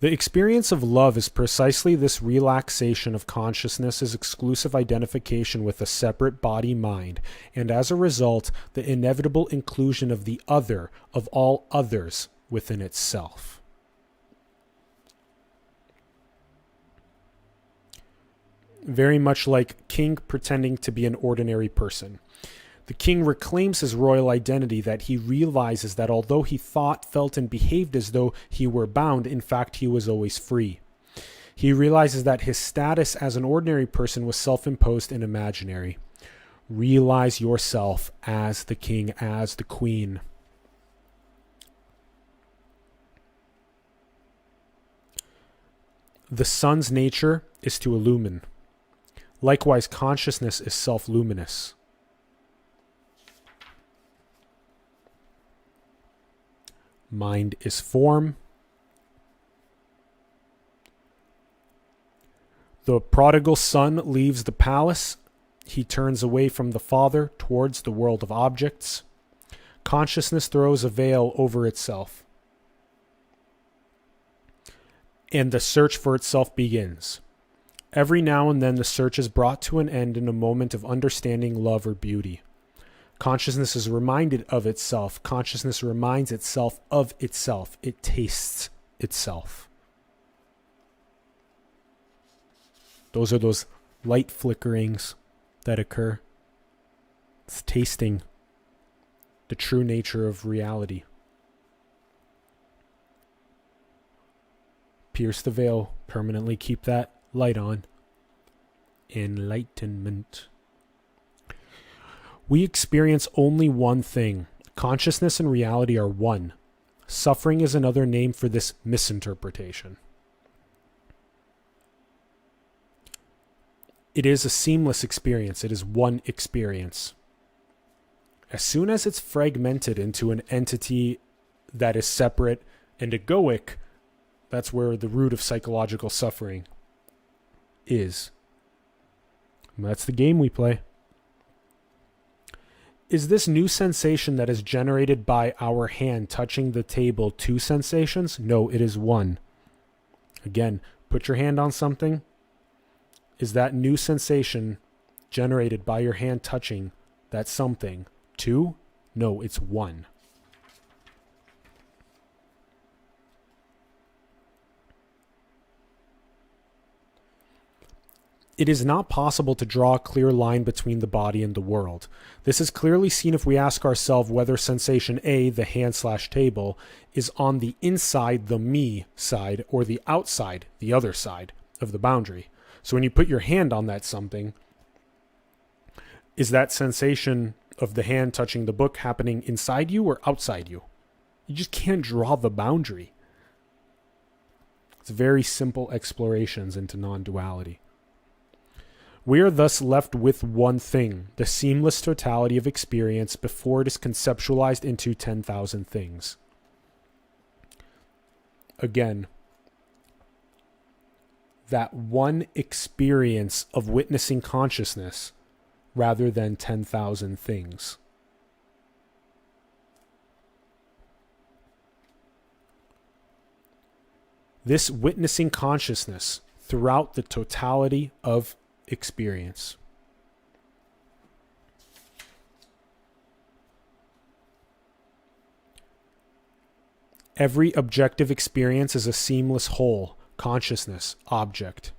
The experience of love is precisely this relaxation of consciousness's exclusive identification with a separate body-mind, and as a result, the inevitable inclusion of the other, of all others, within itself. Very much like king pretending to be an ordinary person. The king reclaims his royal identity that he realizes that although he thought, felt, and behaved as though he were bound, in fact he was always free. He realizes that his status as an ordinary person was self-imposed and imaginary. Realize yourself as the king, as the queen. The sun's nature is to illumine. Likewise, consciousness is self-luminous. Mind is form. The prodigal son leaves the palace. He turns away from the father towards the world of objects. Consciousness throws a veil over itself. And the search for itself begins. Every now and then the search is brought to an end in a moment of understanding, love, or beauty. Consciousness is reminded of itself. Consciousness reminds itself of itself. It tastes itself. Those are those light flickerings that occur. It's tasting the true nature of reality. Pierce the veil, permanently keep that light on. Enlightenment. We experience only one thing. Consciousness and reality are one. Suffering is another name for this misinterpretation. It is a seamless experience. It is one experience. As soon as it's fragmented into an entity that is separate and egoic, that's where the root of psychological suffering is. And that's the game we play. Is this new sensation that is generated by our hand touching the table two sensations? No, it is one. Again, put your hand on something. Is that new sensation generated by your hand touching that something two? No, it's one. It is not possible to draw a clear line between the body and the world. This is clearly seen if we ask ourselves whether sensation A, the hand/table, is on the inside, the me side, or the outside, the other side of the boundary. So when you put your hand on that something, is that sensation of the hand touching the book happening inside you or outside you? You just can't draw the boundary. It's very simple explorations into non-duality. We are thus left with one thing, the seamless totality of experience before it is conceptualized into 10,000 things. Again, that one experience of witnessing consciousness rather than 10,000 things. This witnessing consciousness throughout the totality of experience. Every objective experience is a seamless whole, consciousness, object.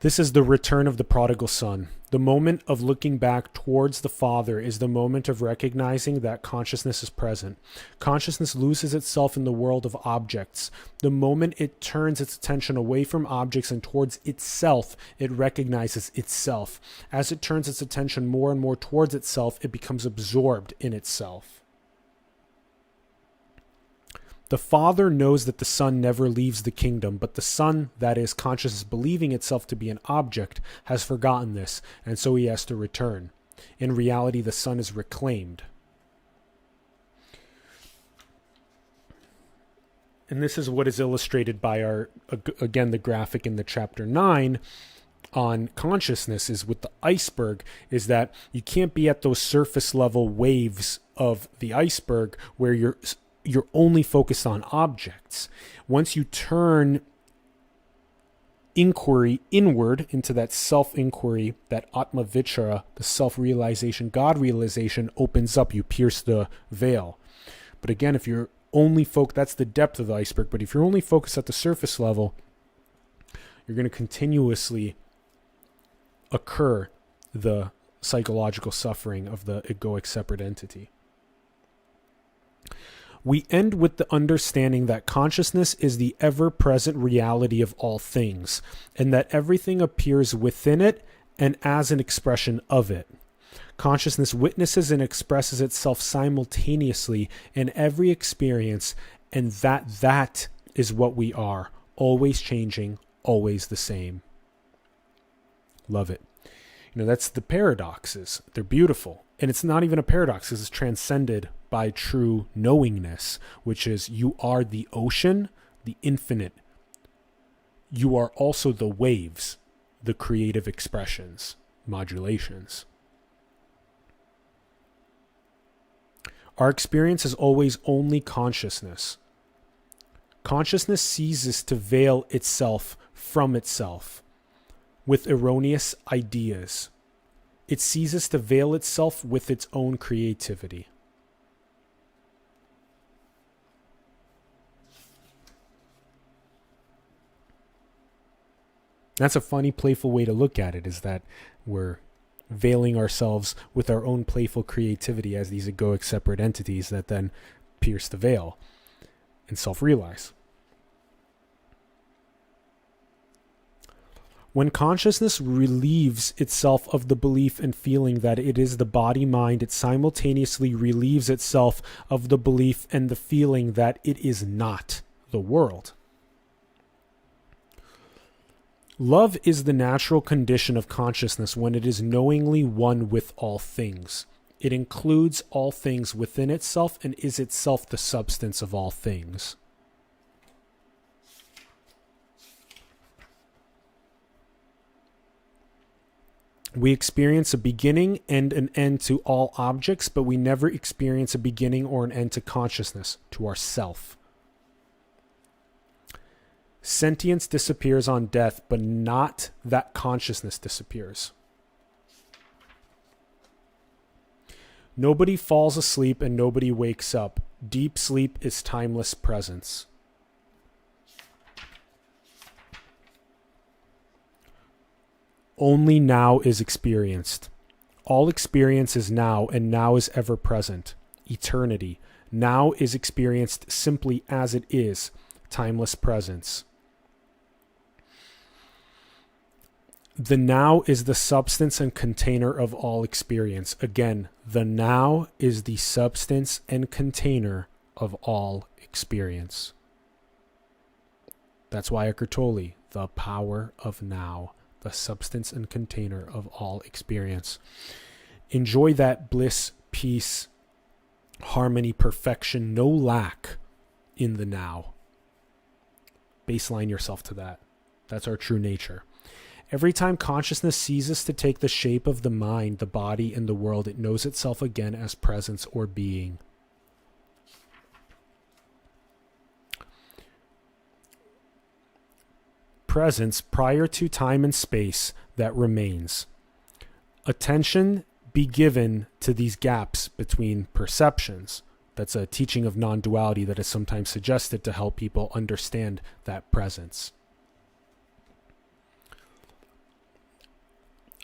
This is the return of the prodigal son. The moment of looking back towards the Father is the moment of recognizing that consciousness is present. Consciousness loses itself in the world of objects. The moment it turns its attention away from objects and towards itself, it recognizes itself. As it turns its attention more and more towards itself, it becomes absorbed in itself. The Father knows that the Son never leaves the kingdom, but the Son, that is, consciousness believing itself to be an object, has forgotten this, and so he has to return. In reality, the Son is reclaimed. And this is what is illustrated by the graphic in the chapter 9 on consciousness is with the iceberg, is that you can't be at those surface level waves of the iceberg where you're only focused on objects. Once you turn inquiry inward into that self-inquiry, that atma vichara, the self-realization, God-realization opens up. You pierce the veil. But again, if you're only focused, that's the depth of the iceberg. But if you're only focused at the surface level, you're going to continuously occur the psychological suffering of the egoic separate entity. We end with the understanding that consciousness is the ever-present reality of all things, and that everything appears within it and as an expression of it. Consciousness witnesses and expresses itself simultaneously in every experience, and that is what we are, always changing, always the same. Love it. That's the paradoxes. They're beautiful. And it's not even a paradox. It's transcended by true knowingness, which is you are the ocean, the infinite. You are also the waves, the creative expressions, modulations. Our experience is always only consciousness. Consciousness ceases to veil itself from itself with erroneous ideas. It ceases to veil itself with its own creativity. That's a funny, playful way to look at it, is that we're veiling ourselves with our own playful creativity as these egoic separate entities that then pierce the veil and self-realize. When consciousness relieves itself of the belief and feeling that it is the body-mind, it simultaneously relieves itself of the belief and the feeling that it is not the world. Love is the natural condition of consciousness when it is knowingly one with all things. It includes all things within itself and is itself the substance of all things. We experience a beginning and an end to all objects, but we never experience a beginning or an end to consciousness, to ourself. Sentience disappears on death, but not that consciousness disappears. Nobody falls asleep and nobody wakes up. Deep sleep is timeless presence. Only now is experienced. All experience is now, and now is ever present. Eternity. Now is experienced simply as it is. Timeless presence. The now is the substance and container of all experience. Again, the now is the substance and container of all experience. That's why Eckhart Tolle, the power of now, the substance and container of all experience. Enjoy that bliss, peace, harmony, perfection, no lack in the now. Baseline yourself to that. That's our true nature. Every time consciousness ceases to take the shape of the mind, the body, and the world, it knows itself again as presence or being. Presence prior to time and space that remains. Attention be given to these gaps between perceptions. That's a teaching of non-duality that is sometimes suggested to help people understand that presence.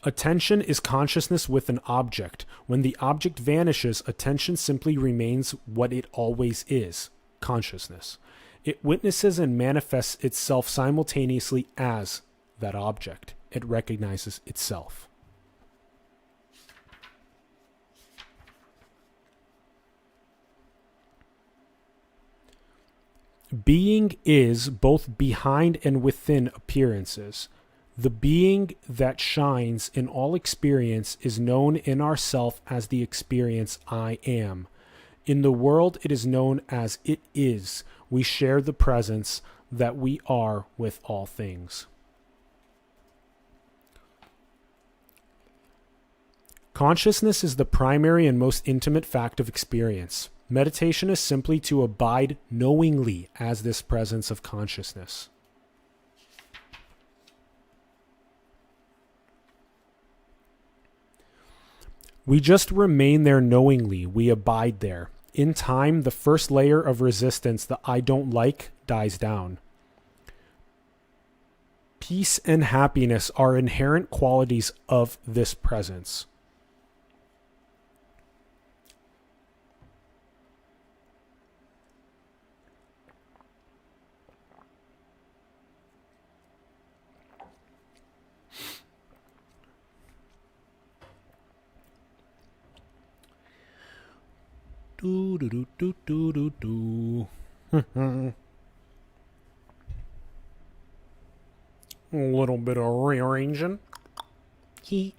Attention is consciousness with an object. When the object vanishes, attention simply remains what it always is, consciousness. It witnesses and manifests itself simultaneously as that object. It recognizes itself. Being is both behind and within appearances. The being that shines in all experience is known in ourself as the experience I am. In the world it is known as it is. We share the presence that we are with all things. Consciousness is the primary and most intimate fact of experience. Meditation is simply to abide knowingly as this presence of consciousness. We just remain there knowingly. We abide there. In time, the first layer of resistance, the I don't like, dies down. Peace and happiness are inherent qualities of this presence. Do do do do do do do. A little bit of rearranging. He.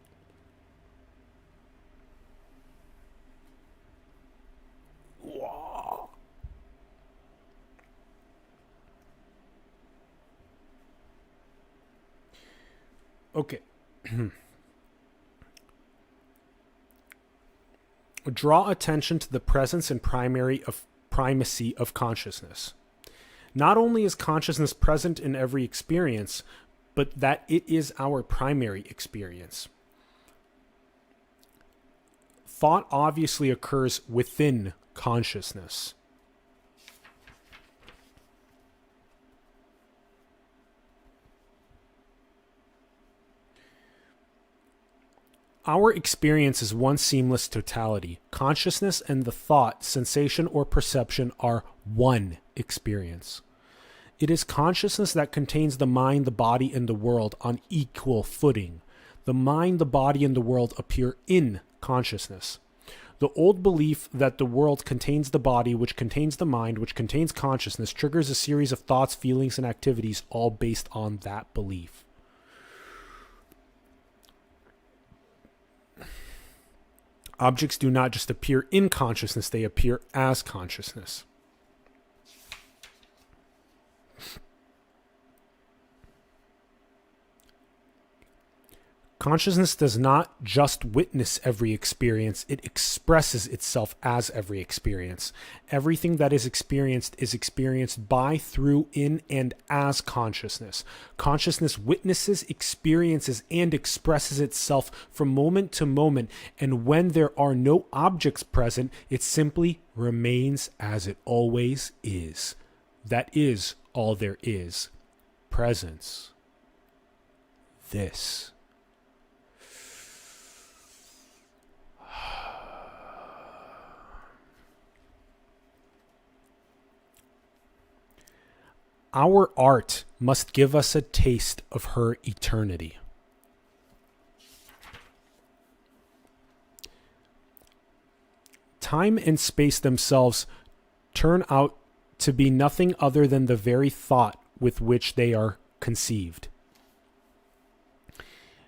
Okay. Draw attention to the presence and primacy of consciousness. Not only is consciousness present in every experience, but that it is our primary experience. Thought obviously occurs within consciousness. Our experience is one seamless totality. Consciousness and the thought, sensation, or perception are one experience. It is consciousness that contains the mind, the body, and the world on equal footing. The mind, the body, and the world appear in consciousness. The old belief that the world contains the body, which contains the mind, which contains consciousness, triggers a series of thoughts, feelings, and activities, all based on that belief. Objects do not just appear in consciousness, they appear as consciousness. Consciousness does not just witness every experience, it expresses itself as every experience. Everything that is experienced by, through, in, and as consciousness. Consciousness witnesses, experiences, and expresses itself from moment to moment, and when there are no objects present, it simply remains as it always is. That is all there is. Presence. This. Our art must give us a taste of her eternity. Time and space themselves turn out to be nothing other than the very thought with which they are conceived.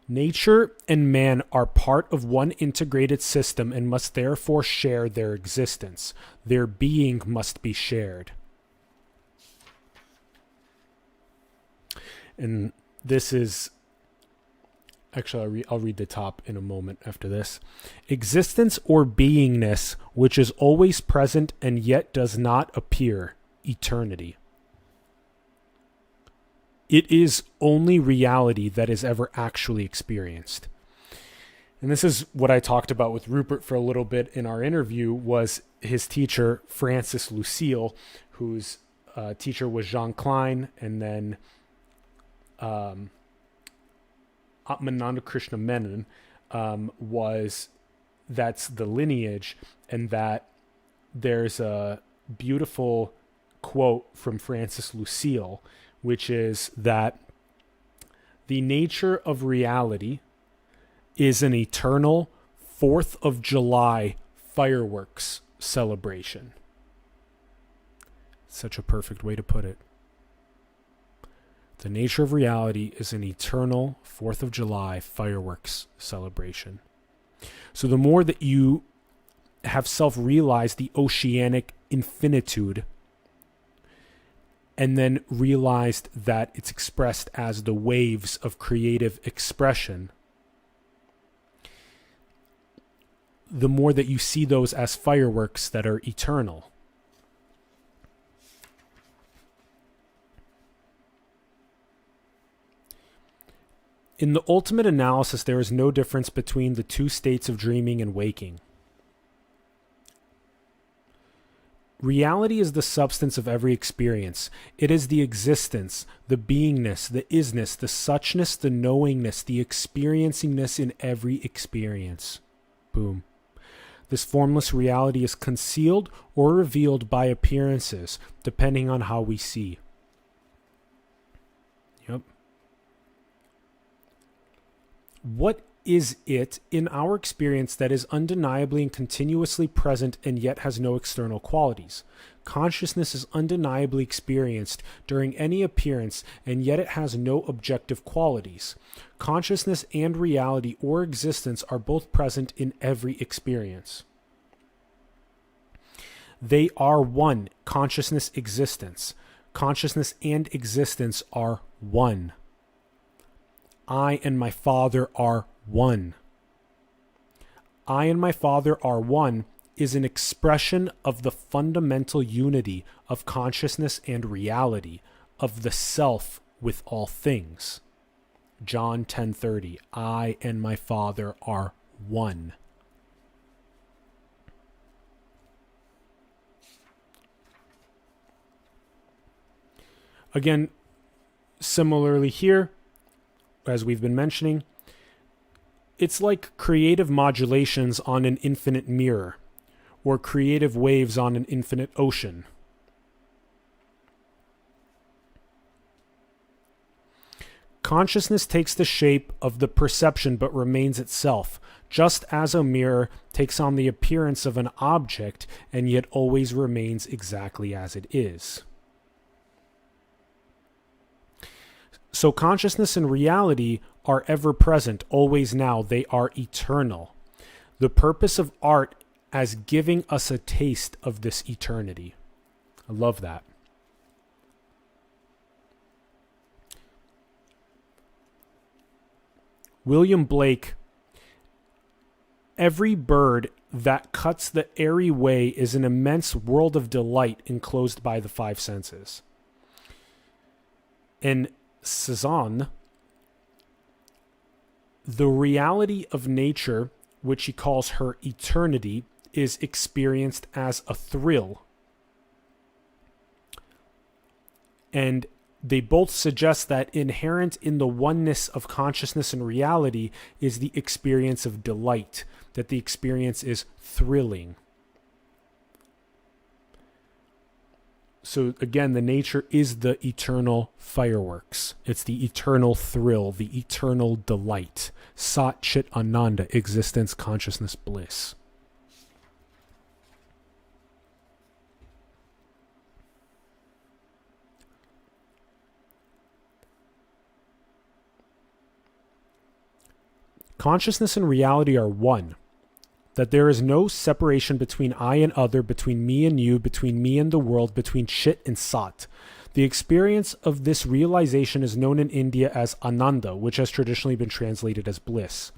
Nature and man are part of one integrated system and must therefore share their existence. Their being must be shared. And this is, actually, I'll read the top in a moment after this. Existence or beingness, which is always present and yet does not appear, eternity. It is only reality that is ever actually experienced. And this is what I talked about with Rupert for a little bit in our interview, was his teacher, Francis Lucille, whose teacher was Jean Klein, and then Atmananda Krishna Menon that's the lineage, and that there's a beautiful quote from Francis Lucille, which is that the nature of reality is an eternal 4th of July fireworks celebration. Such a perfect way to put it. The nature of reality is an eternal 4th of July fireworks celebration. So the more that you have self-realized the oceanic infinitude, and then realized that it's expressed as the waves of creative expression, the more that you see those as fireworks that are eternal. In the ultimate analysis, there is no difference between the two states of dreaming and waking. Reality is the substance of every experience. It is the existence, the beingness, the isness, the suchness, the knowingness, the experiencingness in every experience. Boom. This formless reality is concealed or revealed by appearances, depending on how we see. Yep. What is it in our experience that is undeniably and continuously present and yet has no external qualities? Consciousness is undeniably experienced during any appearance, and yet it has no objective qualities. Consciousness and reality or existence are both present in every experience. They are one, consciousness, existence. Consciousness and existence are one. I and my Father are one. I and my Father are one is an expression of the fundamental unity of consciousness and reality, of the self with all things. John 10:30. I and my Father are one. Again, similarly here, as we've been mentioning, it's like creative modulations on an infinite mirror, or creative waves on an infinite ocean. Consciousness takes the shape of the perception but remains itself, just as a mirror takes on the appearance of an object and yet always remains exactly as it is. So consciousness and reality are ever present, always now. They are eternal. The purpose of art as giving us a taste of this eternity. I love that. William Blake, every bird that cuts the airy way is an immense world of delight enclosed by the five senses. And Cezanne, the reality of nature, which he calls her eternity, is experienced as a thrill. And they both suggest that inherent in the oneness of consciousness and reality is the experience of delight, that the experience is thrilling. So again, the nature is the eternal fireworks. It's the eternal thrill, the eternal delight. Sat Chit Ananda, existence, consciousness, bliss. Consciousness and reality are one. That there is no separation between I and other, between me and you, between me and the world, between Chit and Sat. The experience of this realization is known in India as Ananda, which has traditionally been translated as bliss.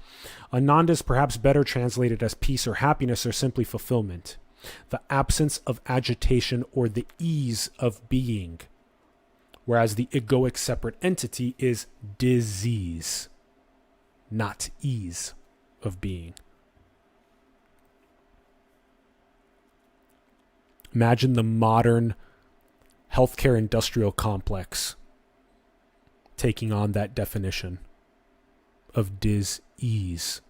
Ananda is perhaps better translated as peace or happiness or simply fulfillment. The absence of agitation or the ease of being. Whereas the egoic separate entity is disease, not ease of being. Imagine the modern healthcare industrial complex taking on that definition of dis-ease.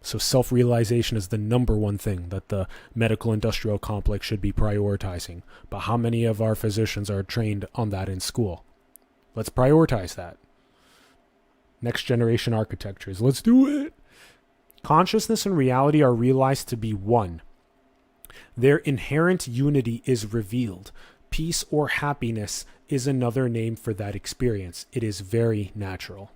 So self-realization is the number one thing that the medical industrial complex should be prioritizing. But how many of our physicians are trained on that in school? Let's prioritize that. Next generation architectures. Let's do it. Consciousness and reality are realized to be one. Their inherent unity is revealed. Peace or happiness is another name for that experience. It is very natural.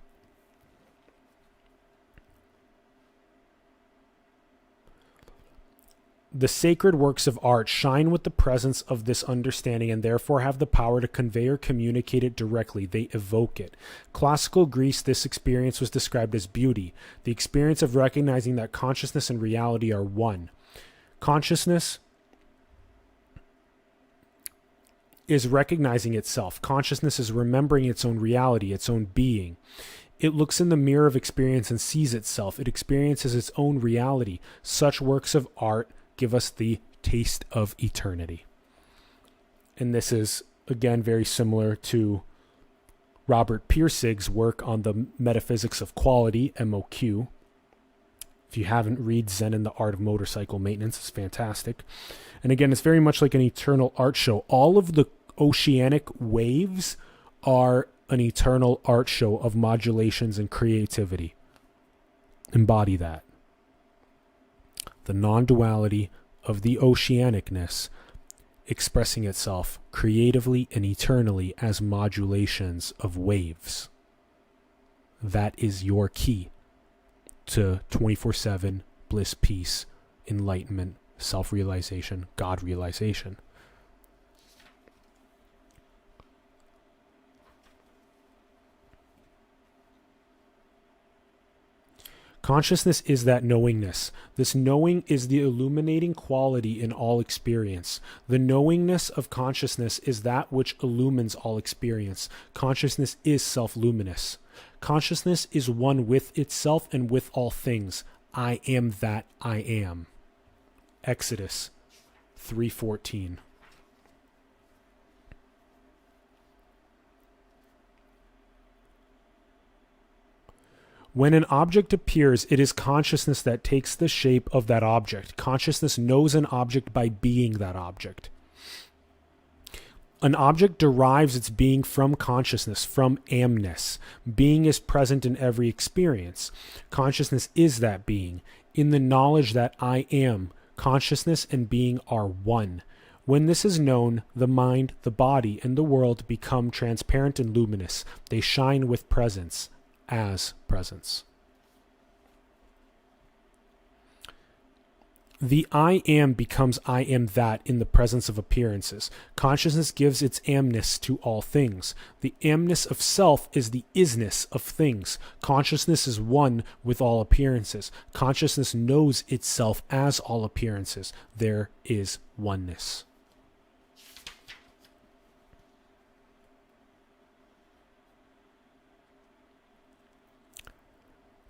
The sacred works of art shine with the presence of this understanding and therefore have the power to convey or communicate it directly. They evoke it. Classical Greece, this experience was described as beauty, the experience of recognizing that consciousness and reality are one. Consciousness is recognizing itself. Consciousness is remembering its own reality, its own being. It looks in the mirror of experience and sees itself. It experiences its own reality. Such works of art give us the taste of eternity. And this is, again, very similar to Robert Pirsig's work on the metaphysics of quality, MOQ. If you haven't, read Zen and the Art of Motorcycle Maintenance. It's fantastic. And again, it's very much like an eternal art show. All of the oceanic waves are an eternal art show of modulations and creativity. Embody that. The non-duality of the oceanicness expressing itself creatively and eternally as modulations of waves. That is your key to 24/7 bliss, peace, enlightenment, self-realization, God realization. Consciousness is that knowingness. This knowing is the illuminating quality in all experience. The knowingness of consciousness is that which illumines all experience. Consciousness is self-luminous. Consciousness is one with itself and with all things. I am that I am. Exodus 3:14. When an object appears, it is consciousness that takes the shape of that object. Consciousness knows an object by being that object. An object derives its being from consciousness, from amness. Being is present in every experience. Consciousness is that being. In the knowledge that I am, consciousness and being are one. When this is known, the mind, the body, and the world become transparent and luminous. They shine with presence. As presence. The I am becomes I am that in the presence of appearances. Consciousness gives its amness to all things. The amness of self is the isness of things. Consciousness is one with all appearances. Consciousness knows itself as all appearances. There is oneness.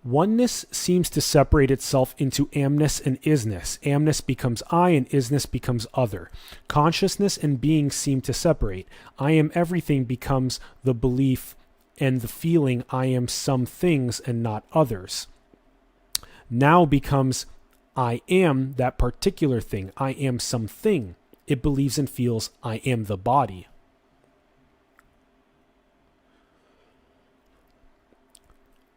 Oneness seems to separate itself into amness and isness. Amness becomes I and isness becomes other. Consciousness and being seem to separate. I am everything becomes the belief and the feeling I am some things and not others. Now becomes I am that particular thing. I am something. It believes and feels I am the body.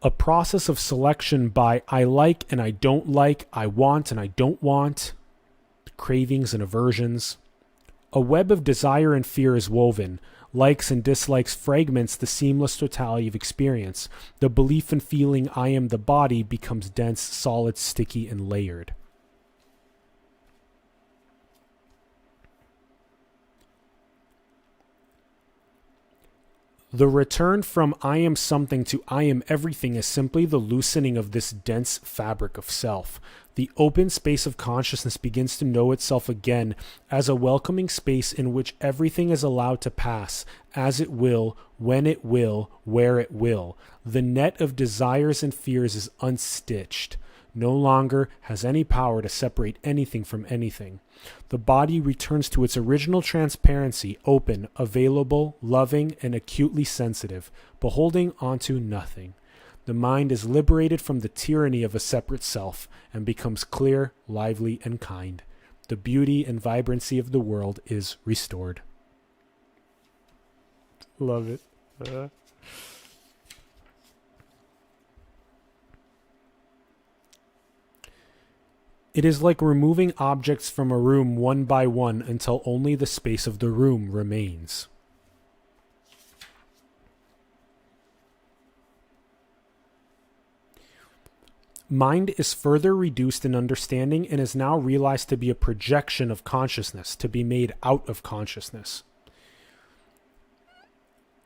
A process of selection by I like and I don't like, I want and I don't want, cravings and aversions. A web of desire and fear is woven. Likes and dislikes fragments the seamless totality of experience. The belief and feeling I am the body becomes dense, solid, sticky, and layered. The return from I am something to I am everything is simply the loosening of this dense fabric of self. The open space of consciousness begins to know itself again as a welcoming space in which everything is allowed to pass, as it will, when it will, where it will. The net of desires and fears is unstitched. No longer has any power to separate anything from anything. The body returns to its original transparency, open, available, loving, and acutely sensitive, beholding onto nothing. The mind is liberated from the tyranny of a separate self and becomes clear, lively, and kind. The beauty and vibrancy of the world is restored. Love it. It is like removing objects from a room one by one until only the space of the room remains. Mind is further reduced in understanding and is now realized to be a projection of consciousness, to be made out of consciousness.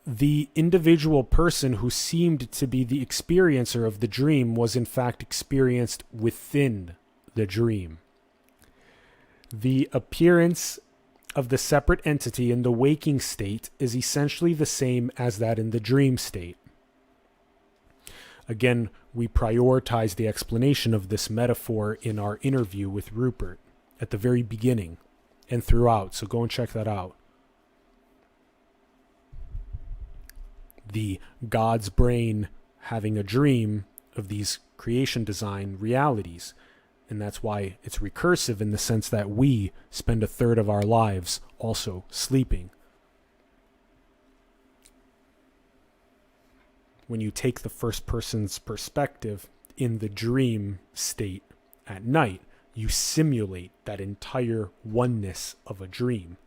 The individual person who seemed to be the experiencer of the dream was in fact experienced within the dream. The appearance of the separate entity in the waking state is essentially the same as that in the dream state. Again, we prioritize the explanation of this metaphor in our interview with Rupert at the very beginning and throughout, so go and check that out. The God's brain having a dream of these creation design realities. And that's why it's recursive in the sense that we spend a third of our lives also sleeping. When you take the first person's perspective in the dream state at night, you simulate that entire oneness of a dream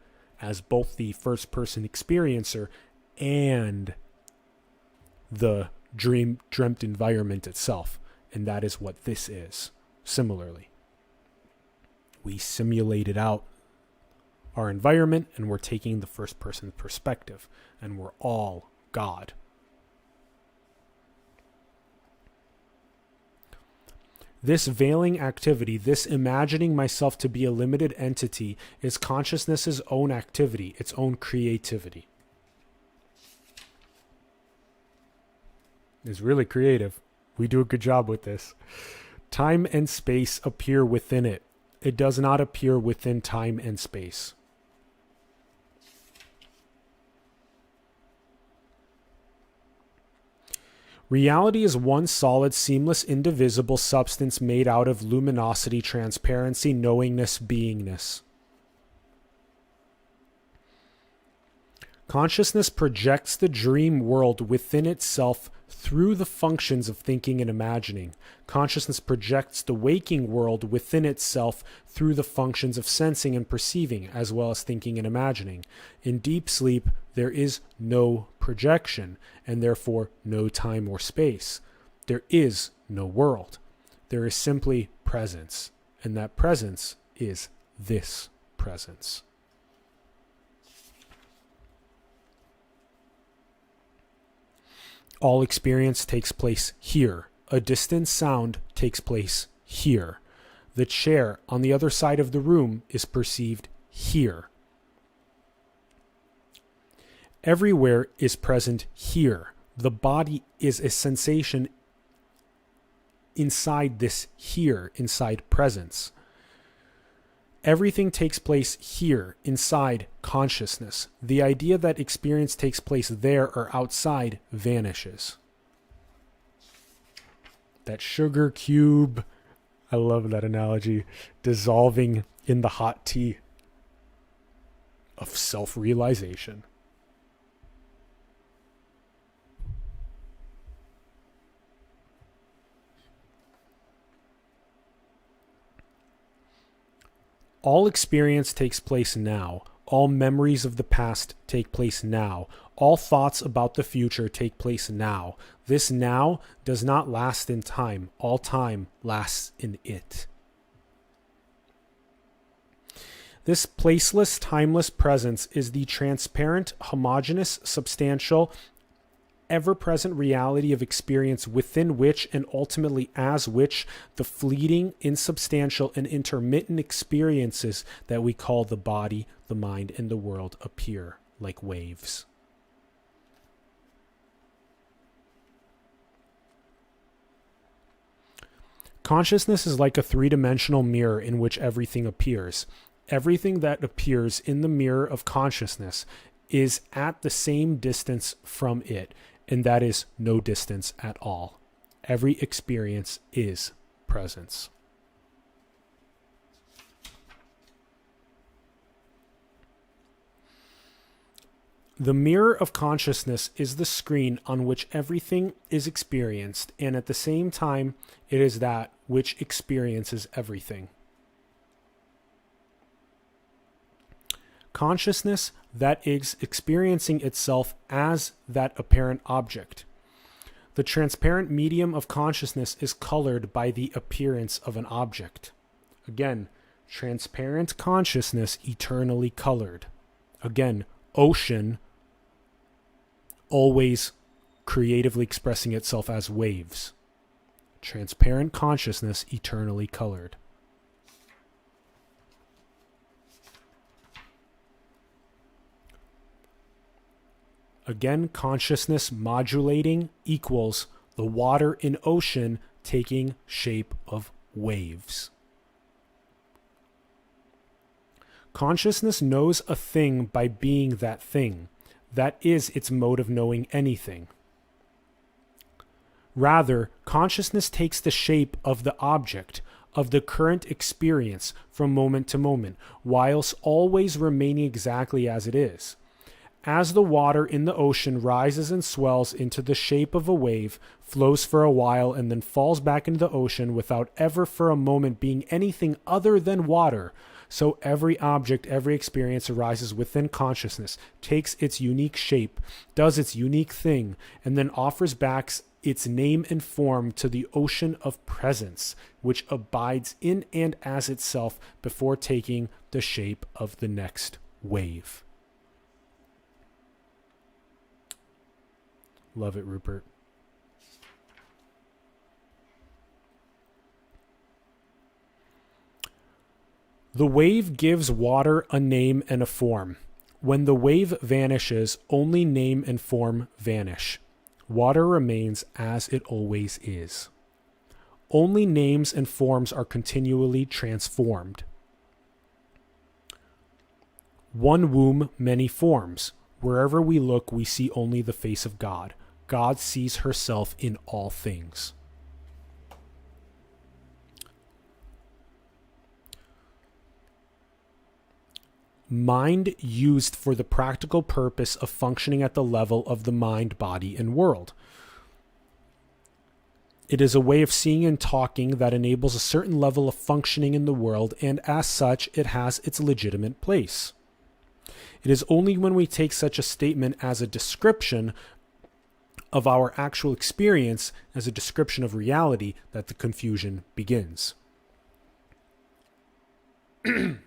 as both the first person experiencer and the dreamt environment itself. And that is what this is. Similarly, we simulated out our environment and we're taking the first person perspective, and we're all God. This veiling activity, this imagining myself to be a limited entity, is consciousness's own activity, its own creativity. It's really creative. We do a good job with this. Time and space appear within it. It does not appear within time and space. Reality is one solid, seamless, indivisible substance made out of luminosity, transparency, knowingness, beingness. Consciousness projects the dream world within itself through the functions of thinking and imagining. Consciousness projects the waking world within itself through the functions of sensing and perceiving, as well as thinking and imagining. In deep sleep, there is no projection, and therefore no time or space. There is no world. There is simply presence, and that presence is this presence. All experience takes place here. A distant sound takes place here. The chair on the other side of the room is perceived here. Everywhere is present here. The body is a sensation inside this here, inside presence. Everything takes place here, inside consciousness. The idea that experience takes place there or outside vanishes. That sugar cube, I love that analogy, dissolving in the hot tea of self-realization. All experience takes place now. All memories of the past take place now. All thoughts about the future take place now. This now does not last in time. All time lasts in it. This placeless, timeless presence is the transparent, homogeneous, substantial, ever-present reality of experience within which and ultimately as which the fleeting, insubstantial, and intermittent experiences that we call the body, the mind, and the world appear like waves. Consciousness is like a three-dimensional mirror in which everything appears. Everything that appears in the mirror of consciousness is at the same distance from it, and that is no distance at all. Every experience is presence. The mirror of consciousness is the screen on which everything is experienced, and at the same time, it is that which experiences everything. Consciousness that is experiencing itself as that apparent object. The transparent medium of consciousness is colored by the appearance of an object. Again, transparent consciousness eternally colored. Again, ocean always creatively expressing itself as waves. Transparent consciousness eternally colored. Again, consciousness modulating equals the water in ocean taking shape of waves. Consciousness knows a thing by being that thing. That is its mode of knowing anything. Rather, consciousness takes the shape of the object, of the current experience from moment to moment, whilst always remaining exactly as it is. As the water in the ocean rises and swells into the shape of a wave, flows for a while, and then falls back into the ocean without ever for a moment being anything other than water, so every object, every experience arises within consciousness, takes its unique shape, does its unique thing, and then offers back its name and form to the ocean of presence, which abides in and as itself before taking the shape of the next wave. Love it, Rupert. The wave gives water a name and a form. When the wave vanishes, only name and form vanish. Water remains as it always is. Only names and forms are continually transformed. One womb, many forms. Wherever we look, we see only the face of God. God sees herself in all things. Mind used for the practical purpose of functioning at the level of the mind, body, and world. It is a way of seeing and talking that enables a certain level of functioning in the world, and as such, it has its legitimate place. It is only when we take such a statement as a description of our actual experience, as a description of reality, that the confusion begins. And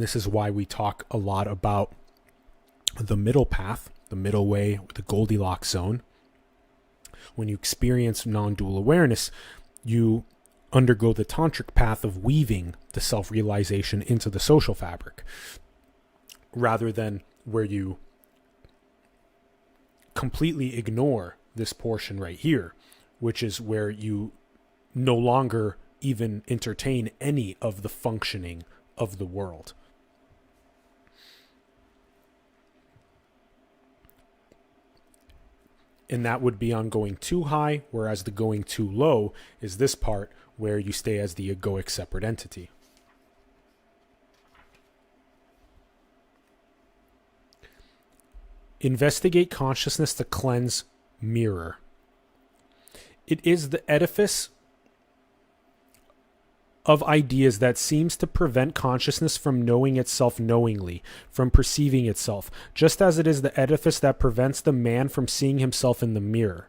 this is why we talk a lot about the middle path, the middle way, the Goldilocks zone. When you experience non-dual awareness, you undergo the tantric path of weaving the self-realization into the social fabric, rather than where you completely ignore this portion right here, which is where you no longer even entertain any of the functioning of the world. And that would be on going too high, whereas the going too low is this part where you stay as the egoic separate entity. Investigate consciousness to cleanse mirror. It is the edifice of ideas that seems to prevent consciousness from knowing itself knowingly, from perceiving itself, just as it is the edifice that prevents the man from seeing himself in the mirror.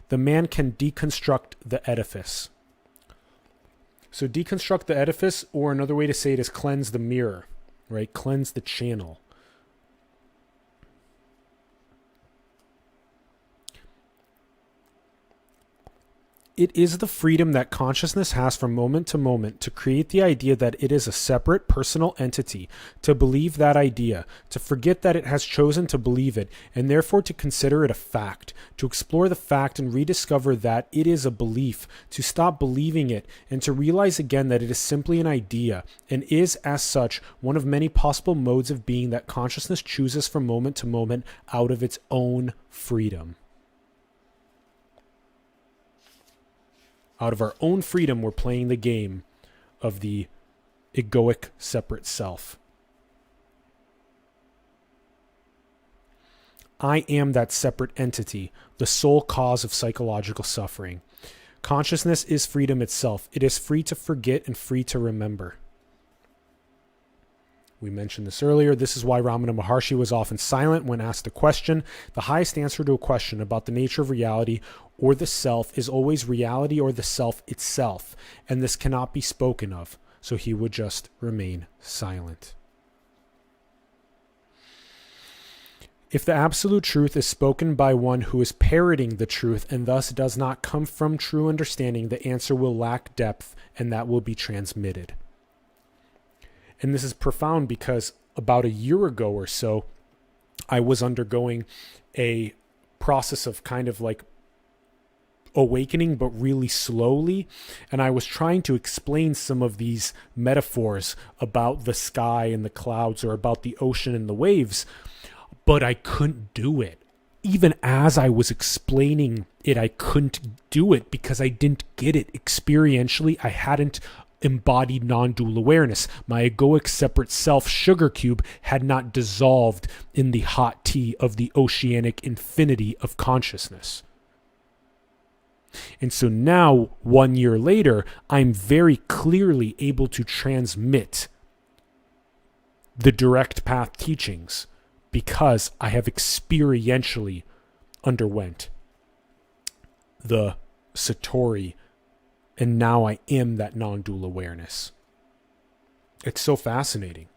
The man can deconstruct the edifice. So deconstruct the edifice, or another way to say it is cleanse the mirror, right? Cleanse the channel. It is the freedom that consciousness has from moment to moment to create the idea that it is a separate personal entity, to believe that idea, to forget that it has chosen to believe it, and therefore to consider it a fact, to explore the fact and rediscover that it is a belief, to stop believing it, and to realize again that it is simply an idea, and is, as such, one of many possible modes of being that consciousness chooses from moment to moment out of its own freedom. Out of our own freedom, we're playing the game of the egoic separate self. I am that separate entity, the sole cause of psychological suffering. Consciousness is freedom itself. It is free to forget and free to remember. We mentioned this earlier. This is why Ramana Maharshi was often silent when asked a question. The highest answer to a question about the nature of reality or the self is always reality or the self itself, and this cannot be spoken of, so he would just remain silent. If the absolute truth is spoken by one who is parroting the truth and thus does not come from true understanding, the answer will lack depth, and that will be transmitted. And this is profound because about a year ago or so, I was undergoing a process of kind of like awakening, but really slowly. And I was trying to explain some of these metaphors about the sky and the clouds or about the ocean and the waves, but I couldn't do it. Even as I was explaining it, I couldn't do it because I didn't get it experientially. I hadn't embodied non-dual awareness. My egoic separate self sugar cube had not dissolved in the hot tea of the oceanic infinity of consciousness. And so now, 1 year later, I'm very clearly able to transmit the direct path teachings because I have experientially underwent the Satori, and now I am that non-dual awareness. It's so fascinating.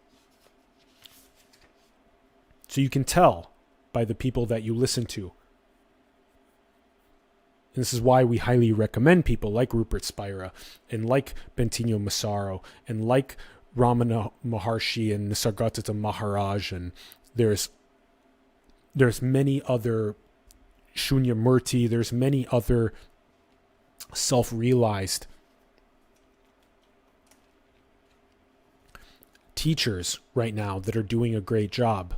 So you can tell by the people that you listen to. And this is why we highly recommend people like Rupert Spira and like Bentinho Massaro and like Ramana Maharshi and Nisargadatta Maharaj, and there's many other Shunyamurti, there's many other self-realized teachers right now that are doing a great job.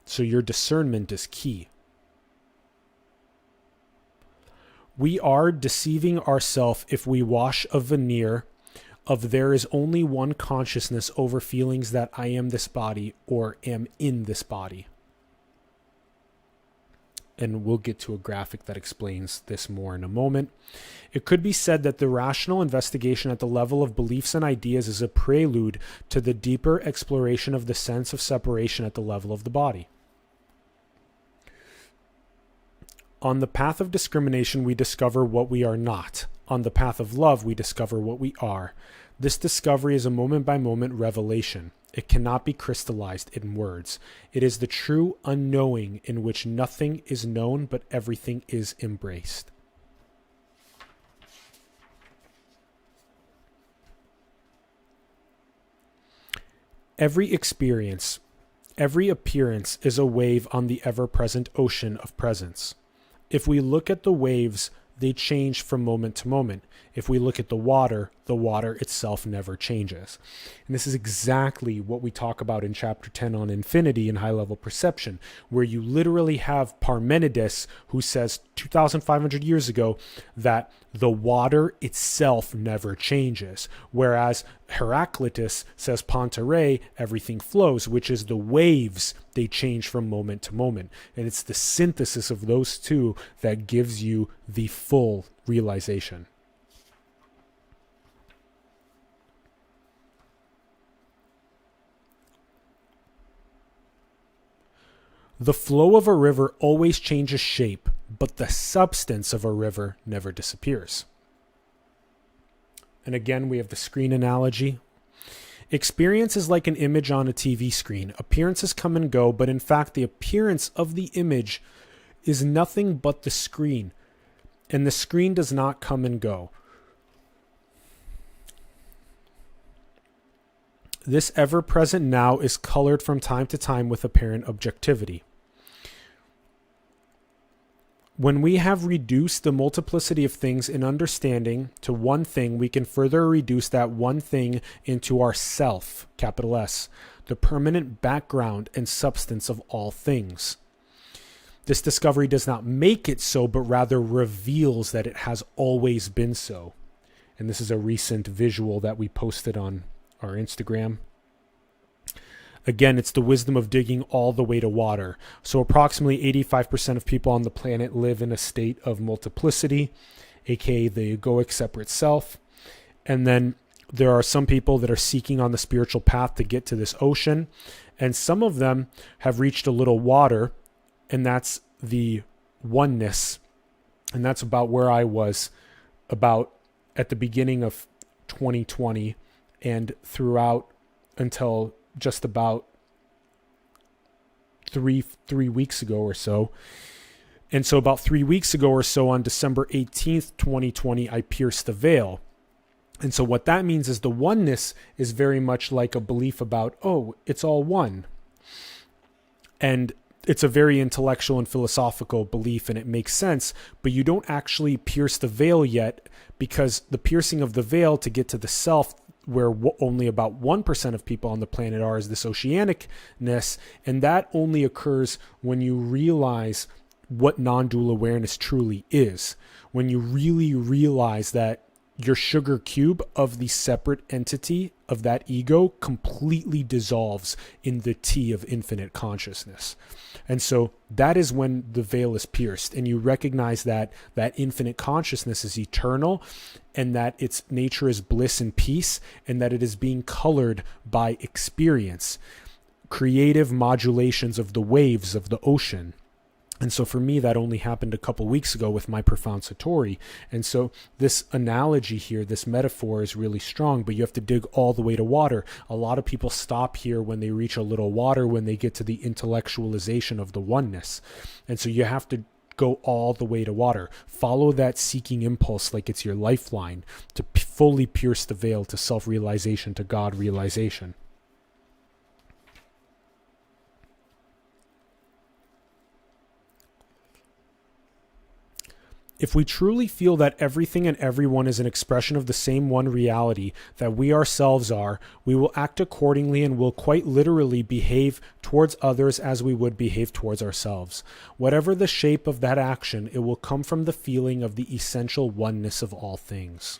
So your discernment is key. We are deceiving ourselves if we wash a veneer of there is only one consciousness over feelings that I am this body or am in this body. And we'll get to a graphic that explains this more in a moment. It could be said that the rational investigation at the level of beliefs and ideas is a prelude to the deeper exploration of the sense of separation at the level of the body. On the path of discrimination, we discover what we are not. On the path of love, we discover what we are. This discovery is a moment-by-moment revelation. It cannot be crystallized in words. It is the true unknowing in which nothing is known, but everything is embraced. Every experience, every appearance is a wave on the ever-present ocean of presence. If we look at the waves, they change from moment to moment. If we look at the water itself never changes. And this is exactly what we talk about in chapter 10 on infinity and high-level perception, where you literally have Parmenides who says 2,500 years ago that the water itself never changes, whereas Heraclitus says Pantarei, everything flows, which is the waves, they change from moment to moment. And it's the synthesis of those two that gives you the full realization. The flow of a river always changes shape, but the substance of a river never disappears. And again, we have the screen analogy. Experience is like an image on a TV screen. Appearances come and go, but in fact, the appearance of the image is nothing but the screen, and the screen does not come and go. This ever-present now is colored from time to time with apparent objectivity. When we have reduced the multiplicity of things in understanding to one thing, we can further reduce that one thing into our self, capital S, the permanent background and substance of all things. This discovery does not make it so, but rather reveals that it has always been so. And this is a recent visual that we posted on our Instagram. Again, it's the wisdom of digging all the way to water. So approximately 85% of people on the planet live in a state of multiplicity, aka the egoic separate self. And then there are some people that are seeking on the spiritual path to get to this ocean. And some of them have reached a little water, and that's the oneness. And that's about where I was about at the beginning of 2020 and throughout until just about three weeks ago or so. And so about 3 weeks ago or so, on December 18th, 2020, I pierced the veil. And so what that means is the oneness is very much like a belief about, oh, it's all one. And it's a very intellectual and philosophical belief, and it makes sense, but you don't actually pierce the veil yet, because the piercing of the veil to get to the self, where only about 1% of people on the planet are, is this oceanicness, and that only occurs when you realize what non-dual awareness truly is. When you really realize that your sugar cube of the separate entity of that ego completely dissolves in the tea of infinite consciousness. And so that is when the veil is pierced, and you recognize that that infinite consciousness is eternal, and that its nature is bliss and peace, and that it is being colored by experience, creative modulations of the waves of the ocean. And so for me, that only happened a couple weeks ago with my profound Satori. And so this analogy here, this metaphor is really strong, but you have to dig all the way to water. A lot of people stop here when they reach a little water, when they get to the intellectualization of the oneness. And so you have to go all the way to water. Follow that seeking impulse like it's your lifeline to fully pierce the veil to self-realization, to God realization. If we truly feel that everything and everyone is an expression of the same one reality that we ourselves are, we will act accordingly and will quite literally behave towards others as we would behave towards ourselves. Whatever the shape of that action, it will come from the feeling of the essential oneness of all things.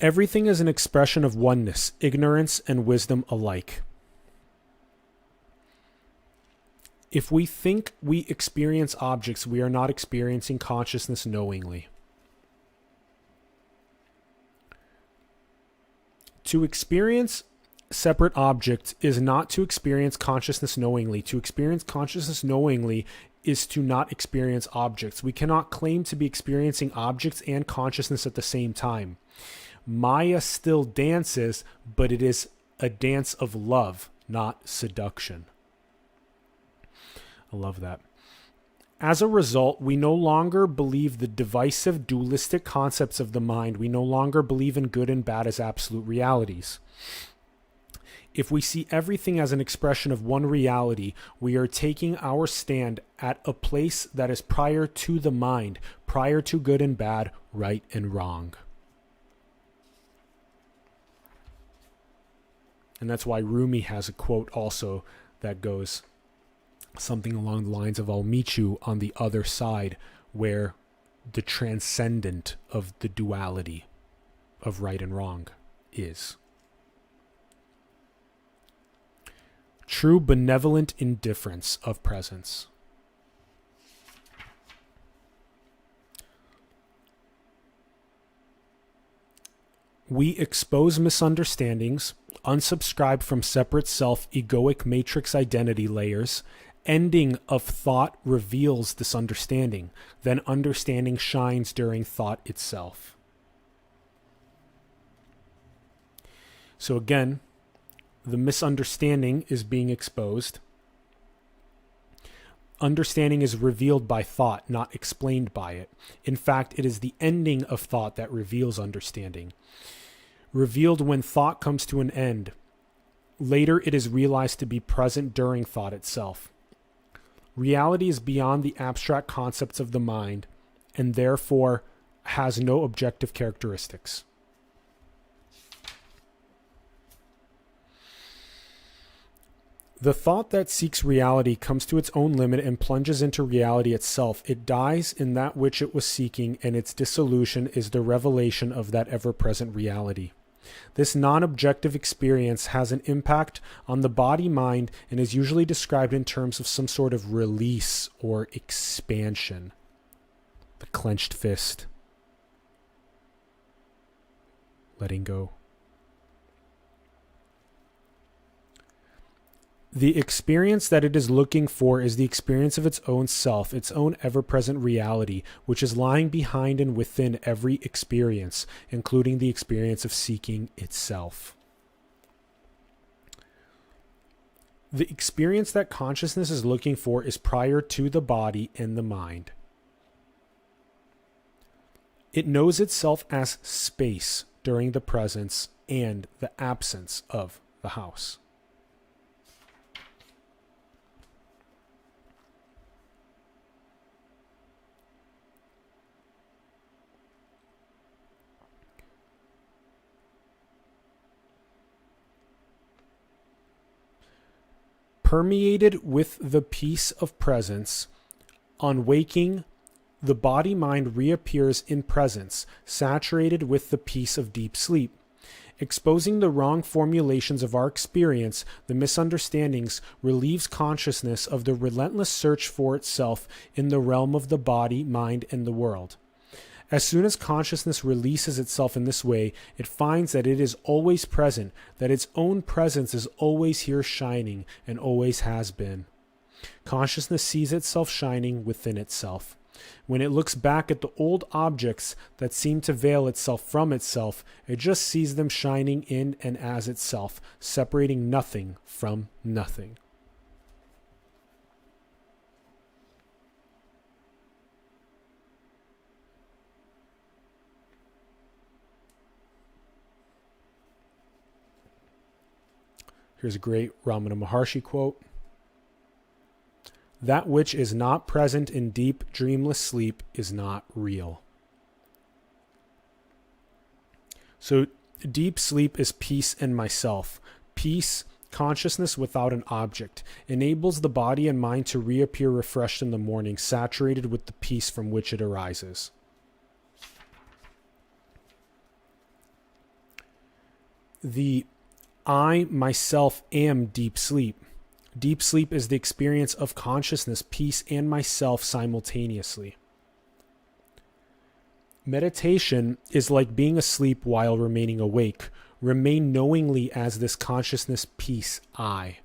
Everything is an expression of oneness, ignorance and wisdom alike. If we think we experience objects, we are not experiencing consciousness knowingly. To experience separate objects is not to experience consciousness knowingly. To experience consciousness knowingly is to not experience objects. We cannot claim to be experiencing objects and consciousness at the same time. Maya still dances, but it is a dance of love, not seduction. I love that. As a result, we no longer believe the divisive dualistic concepts of the mind. We no longer believe in good and bad as absolute realities. If we see everything as an expression of one reality, we are taking our stand at a place that is prior to the mind, prior to good and bad, right and wrong. And that's why Rumi has a quote also that goes something along the lines of, I'll meet you on the other side, where the transcendent of the duality of right and wrong is. True benevolent indifference of presence. We expose misunderstandings, unsubscribe from separate self egoic matrix identity layers. Ending of thought reveals this understanding. Then understanding shines during thought itself. So again, the misunderstanding is being exposed. Understanding is revealed by thought, not explained by it. In fact, it is the ending of thought that reveals understanding. Revealed when thought comes to an end. Later, it is realized to be present during thought itself. Reality is beyond the abstract concepts of the mind, and therefore has no objective characteristics. The thought that seeks reality comes to its own limit and plunges into reality itself. It dies in that which it was seeking, and its dissolution is the revelation of that ever-present reality. This non-objective experience has an impact on the body-mind and is usually described in terms of some sort of release or expansion. The clenched fist. Letting go. The experience that it is looking for is the experience of its own self, its own ever-present reality, which is lying behind and within every experience, including the experience of seeking itself. The experience that consciousness is looking for is prior to the body and the mind. It knows itself as space during the presence and the absence of the house. Permeated with the peace of presence, on waking, the body-mind reappears in presence, saturated with the peace of deep sleep. Exposing the wrong formulations of our experience, the misunderstandings, relieves consciousness of the relentless search for itself in the realm of the body, mind, and the world. As soon as consciousness releases itself in this way, it finds that it is always present, that its own presence is always here shining and always has been. Consciousness sees itself shining within itself. When it looks back at the old objects that seem to veil itself from itself, it just sees them shining in and as itself, separating nothing from nothing. Here's a great Ramana Maharshi quote. That which is not present in deep, dreamless sleep is not real. So deep sleep is peace and myself. Peace, consciousness without an object, enables the body and mind to reappear refreshed in the morning, saturated with the peace from which it arises. The I, myself, am deep sleep. Deep sleep is the experience of consciousness, peace, and myself simultaneously. Meditation is like being asleep while remaining awake. Remain knowingly as this consciousness, peace, I.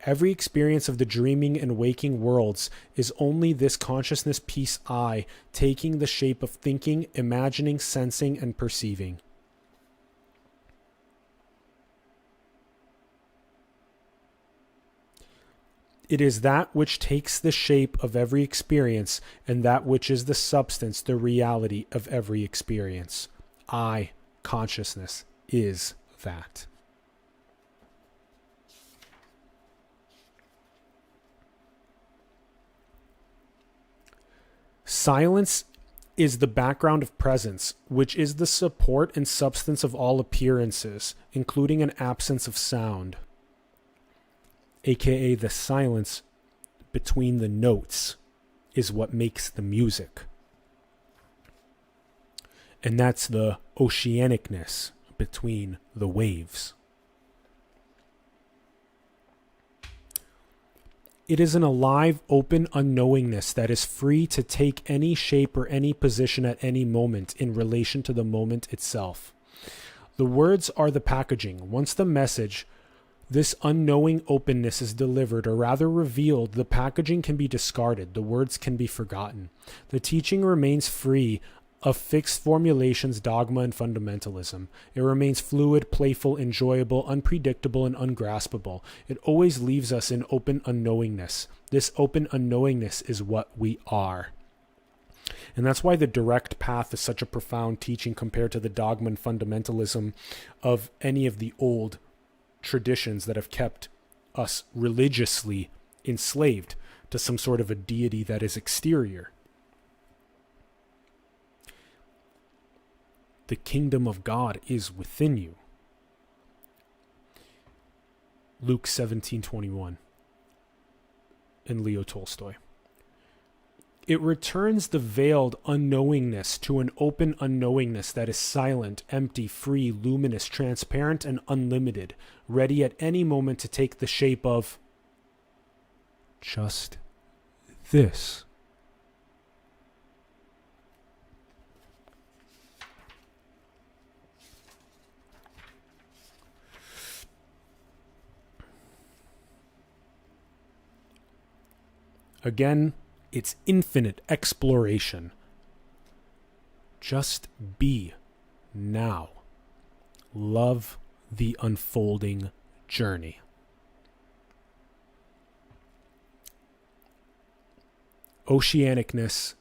Every experience of the dreaming and waking worlds is only this consciousness, peace, I, taking the shape of thinking, imagining, sensing, and perceiving. It is that which takes the shape of every experience, and that which is the substance, the reality of every experience. I, consciousness, is that. Silence is the background of presence, which is the support and substance of all appearances, including an absence of sound, aka the silence between the notes is what makes the music. And that's the oceanicness between the waves. It is an alive, open unknowingness that is free to take any shape or any position at any moment in relation to the moment itself. The words are the packaging. Once the message, this unknowing openness, is delivered, or rather revealed, the packaging can be discarded, the words can be forgotten. The teaching remains free of fixed formulations, dogma, and fundamentalism. It remains fluid, playful, enjoyable, unpredictable, and ungraspable. It always leaves us in open unknowingness. This open unknowingness is what we are. And that's why the direct path is such a profound teaching compared to the dogma and fundamentalism of any of the old traditions that have kept us religiously enslaved to some sort of a deity that is exterior. The kingdom of God is within you. Luke 17:21 and Leo Tolstoy. It returns the veiled unknowingness to an open unknowingness that is silent, empty, free, luminous, transparent, and unlimited, ready at any moment to take the shape of just this. Again, it's infinite exploration. Just be now. Love the unfolding journey. Oceanicness,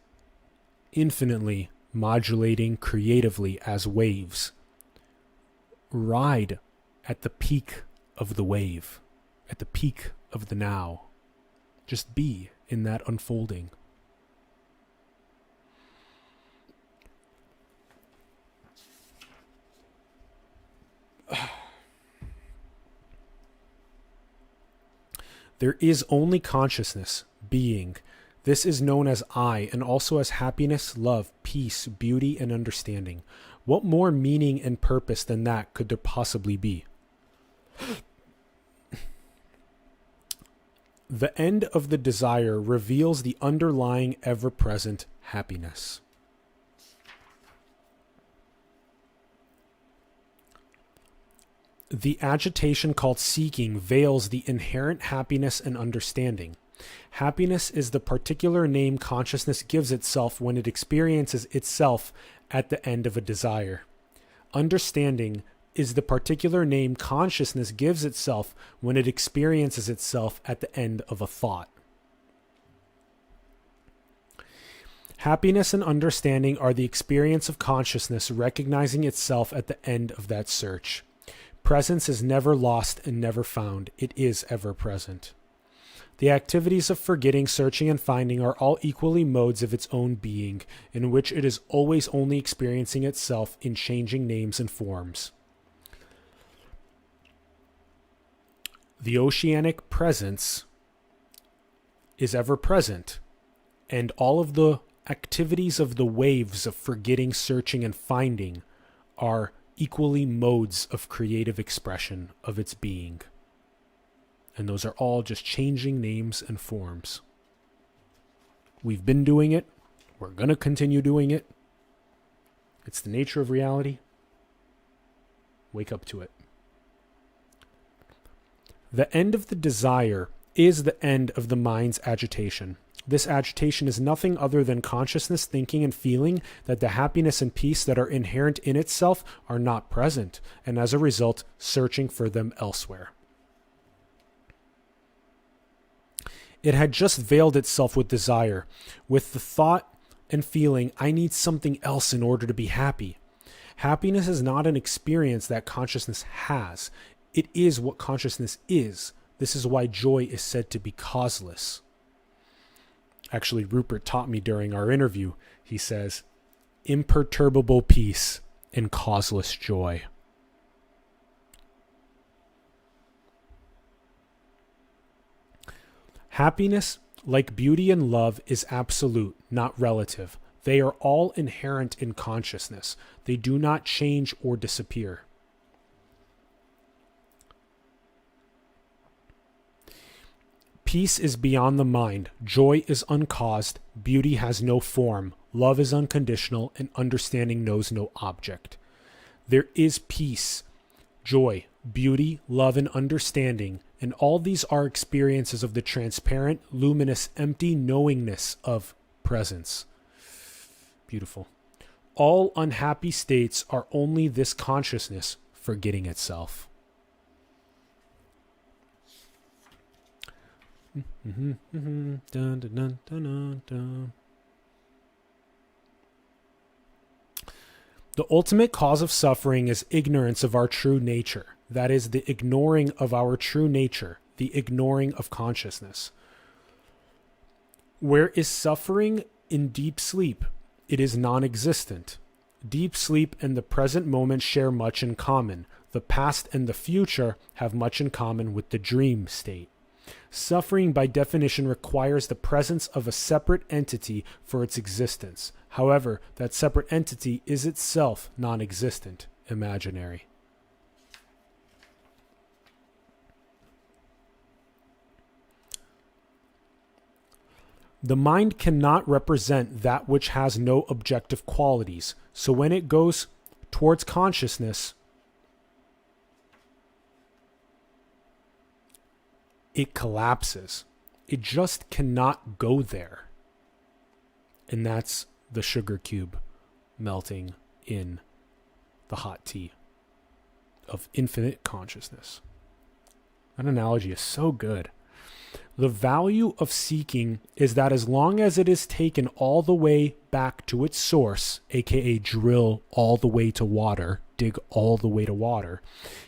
infinitely modulating creatively as waves. Ride at the peak of the wave, at the peak of the now. Just be in that unfolding. There is only consciousness, being. This is known as I, and also as happiness, love, peace, beauty, and understanding. What more meaning and purpose than that could there possibly be? The end of the desire reveals the underlying ever-present happiness. The agitation called seeking veils the inherent happiness and understanding. Happiness is the particular name consciousness gives itself when it experiences itself at the end of a desire. Understanding is the particular name consciousness gives itself when it experiences itself at the end of a thought. Happiness and understanding are the experience of consciousness recognizing itself at the end of that search. Presence is never lost and never found. It is ever present. The activities of forgetting, searching, and finding are all equally modes of its own being, in which it is always only experiencing itself in changing names and forms. The oceanic presence is ever present, and all of the activities of the waves of forgetting, searching, and finding are equally modes of creative expression of its being. And those are all just changing names and forms. We've been doing it. We're going to continue doing it. It's the nature of reality. Wake up to it. The end of the desire is the end of the mind's agitation. This agitation is nothing other than consciousness thinking and feeling that the happiness and peace that are inherent in itself are not present, and as a result, searching for them elsewhere. It had just veiled itself with desire, with the thought and feeling, I need something else in order to be happy. Happiness is not an experience that consciousness has. It is what consciousness is. This is why joy is said to be causeless. Actually, Rupert taught me during our interview. He says, imperturbable peace and causeless joy. Happiness, like beauty and love, is absolute, not relative. They are all inherent in consciousness. They do not change or disappear. Peace is beyond the mind. Joy is uncaused. Beauty has no form. Love is unconditional, and understanding knows no object. There is peace, joy, beauty, love, and understanding, and all these are experiences of the transparent, luminous, empty knowingness of presence. Beautiful. All unhappy states are only this consciousness forgetting itself. Dun, dun, dun, dun, dun. The ultimate cause of suffering is ignorance of our true nature. That is, the ignoring of our true nature, the ignoring of consciousness. Where is suffering in deep sleep? It is non-existent. Deep sleep and the present moment share much in common. The past and the future have much in common with the dream state. Suffering, by definition, requires the presence of a separate entity for its existence. However, that separate entity is itself non-existent, imaginary. The mind cannot represent that which has no objective qualities. So when it goes towards consciousness, it collapses. It just cannot go there. And that's the sugar cube melting in the hot tea of infinite consciousness. That analogy is so good. The value of seeking is that as long as it is taken all the way back to its source, aka drill all the way to water, dig all the way to water,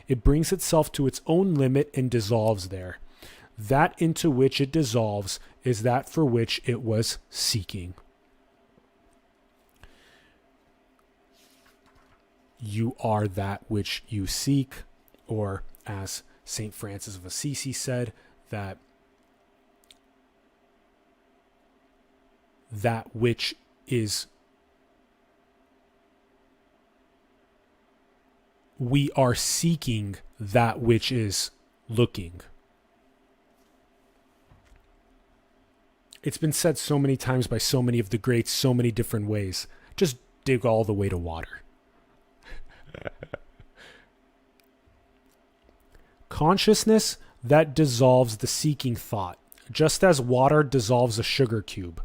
it brings itself to its own limit and dissolves there. That into which it dissolves is that for which it was seeking. You are that which you seek, or as St. Francis of Assisi said, that which is, we are seeking that which is looking. It's been said so many times by so many of the greats, so many different ways. Just dig all the way to water. Consciousness that dissolves the seeking thought, just as water dissolves a sugar cube.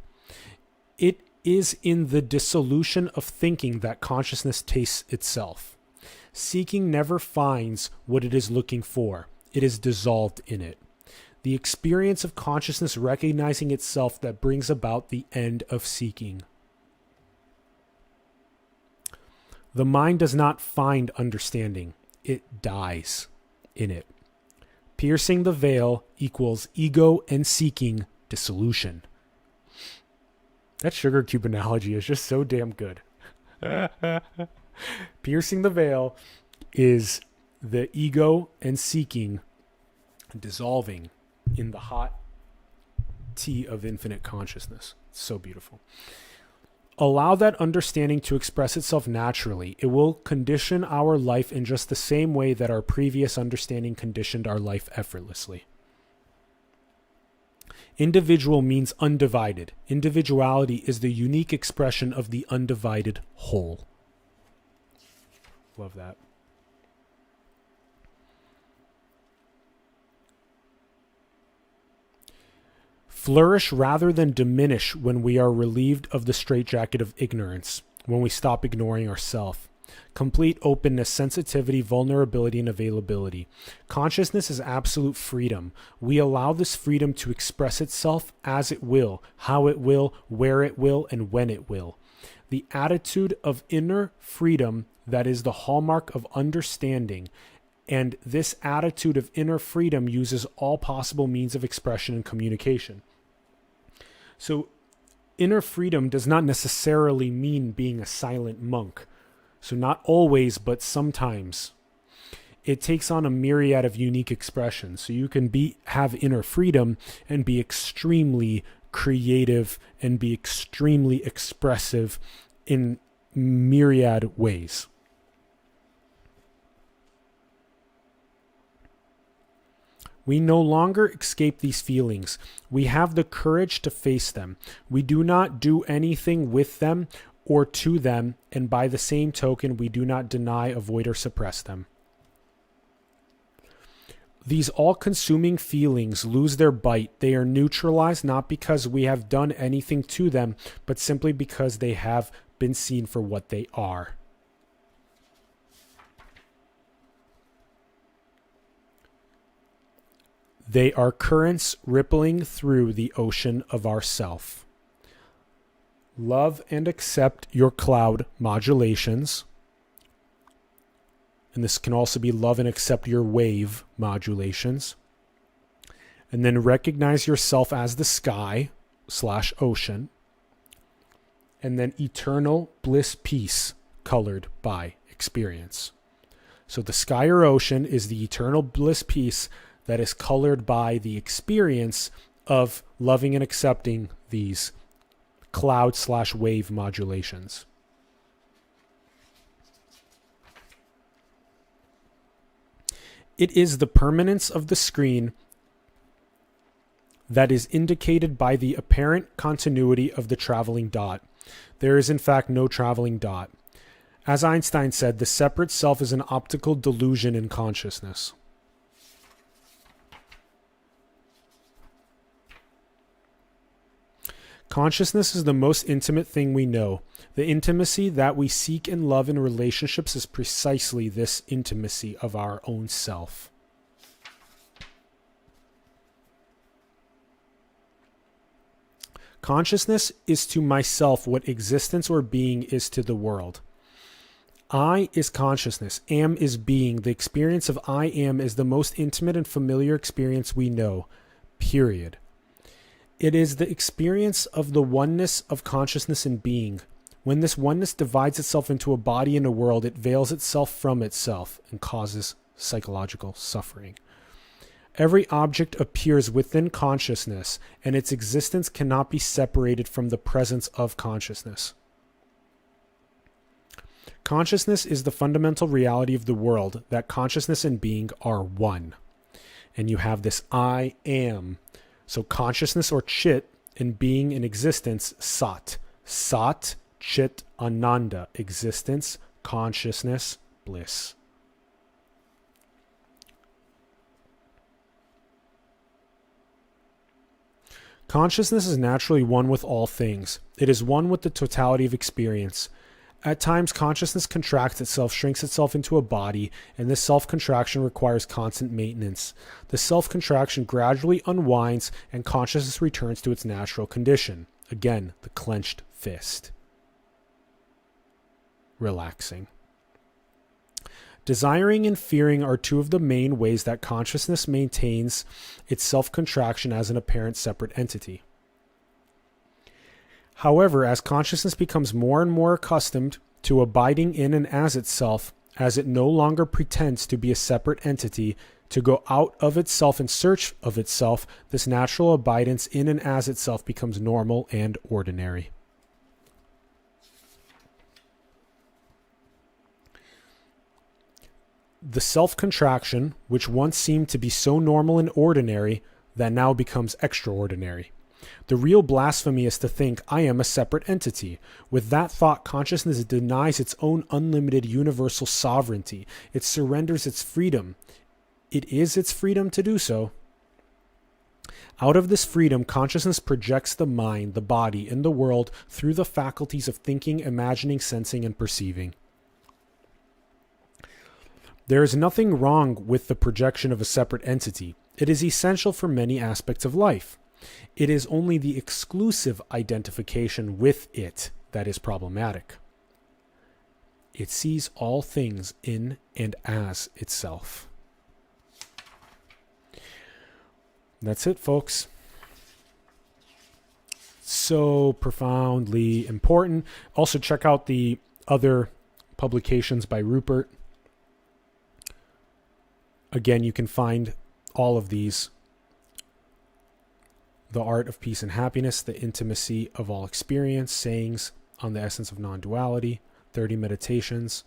It is in the dissolution of thinking that consciousness tastes itself. Seeking never finds what it is looking for. It is dissolved in it. The experience of consciousness recognizing itself that brings about the end of seeking. The mind does not find understanding. It dies in it. Piercing the veil equals ego and seeking dissolution. That sugar cube analogy is just so damn good. Piercing the veil is the ego and seeking dissolving in the hot tea of infinite consciousness. It's so beautiful. Allow that understanding to express itself naturally. It will condition our life in just the same way that our previous understanding conditioned our life effortlessly. Individual means undivided. Individuality is the unique expression of the undivided whole. Love that. Flourish rather than diminish when we are relieved of the straitjacket of ignorance, when we stop ignoring ourself. Complete openness, sensitivity, vulnerability, and availability. Consciousness is absolute freedom. We allow this freedom to express itself as it will, how it will, where it will, and when it will. The attitude of inner freedom that is the hallmark of understanding, and this attitude of inner freedom uses all possible means of expression and communication. So, inner freedom does not necessarily mean being a silent monk. So not always, but sometimes. It takes on a myriad of unique expressions. So you can have inner freedom and be extremely creative and be extremely expressive in myriad ways. We no longer escape these feelings. We have the courage to face them. We do not do anything with them or to them, and by the same token, we do not deny, avoid, or suppress them. These all-consuming feelings lose their bite. They are neutralized not because we have done anything to them, but simply because they have been seen for what they are. They are currents rippling through the ocean of ourself. Love and accept your cloud modulations. And this can also be love and accept your wave modulations. And then recognize yourself as the sky/ocean. And then eternal bliss peace colored by experience. So the sky or ocean is the eternal bliss peace that is colored by the experience of loving and accepting these cloud/wave modulations. It is the permanence of the screen that is indicated by the apparent continuity of the traveling dot. There is in fact no traveling dot. As Einstein said, the separate self is an optical delusion in consciousness. Consciousness is the most intimate thing we know. The intimacy that we seek and love in relationships is precisely this intimacy of our own self. Consciousness is to myself what existence or being is to the world. I is consciousness. Am is being. The experience of I am is the most intimate and familiar experience we know. Period. It is the experience of the oneness of consciousness and being. When this oneness divides itself into a body and a world, it veils itself from itself and causes psychological suffering. Every object appears within consciousness, and its existence cannot be separated from the presence of consciousness. Consciousness is the fundamental reality of the world, that consciousness and being are one. And you have this I am. So consciousness or chit and being in existence, sat. Sat, chit, ananda, existence, consciousness, bliss. Consciousness is naturally one with all things. It is one with the totality of experience. At times, consciousness contracts itself, shrinks itself into a body, and this self-contraction requires constant maintenance. The self-contraction gradually unwinds, and consciousness returns to its natural condition. Again, the clenched fist. Relaxing. Desiring and fearing are two of the main ways that consciousness maintains its self-contraction as an apparent separate entity. However, as consciousness becomes more and more accustomed to abiding in and as itself, as it no longer pretends to be a separate entity, to go out of itself in search of itself, this natural abidance in and as itself becomes normal and ordinary. The self-contraction, which once seemed to be so normal and ordinary, that now becomes extraordinary. The real blasphemy is to think, I am a separate entity. With that thought, consciousness denies its own unlimited universal sovereignty. It surrenders its freedom. It is its freedom to do so. Out of this freedom, consciousness projects the mind, the body, and the world through the faculties of thinking, imagining, sensing, and perceiving. There is nothing wrong with the projection of a separate entity. It is essential for many aspects of life. It is only the exclusive identification with it that is problematic. It sees all things in and as itself. That's it, folks. So profoundly important. Also, check out the other publications by Rupert. Again, you can find all of these. The Art of Peace and Happiness, The Intimacy of All Experience, Sayings on the Essence of Non-Duality, 30 Meditations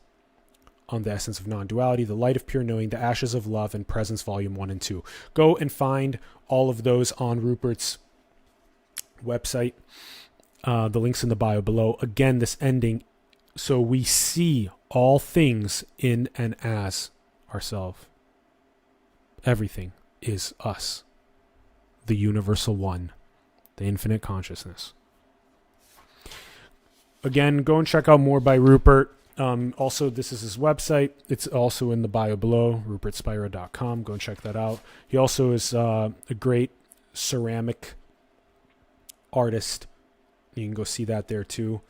on the Essence of Non-Duality, The Light of Pure Knowing, The Ashes of Love, and Presence Volume 1 and 2. Go and find all of those on Rupert's website. The link's in the bio below. Again, this ending, so we see all things in and as ourselves. Everything is us. The universal one, the infinite consciousness. again, go and check out more by Rupert. Also, this is his website. It's also in the bio below, rupertspira.com. Go and check that out. He also is a great ceramic artist. You can go see that there too.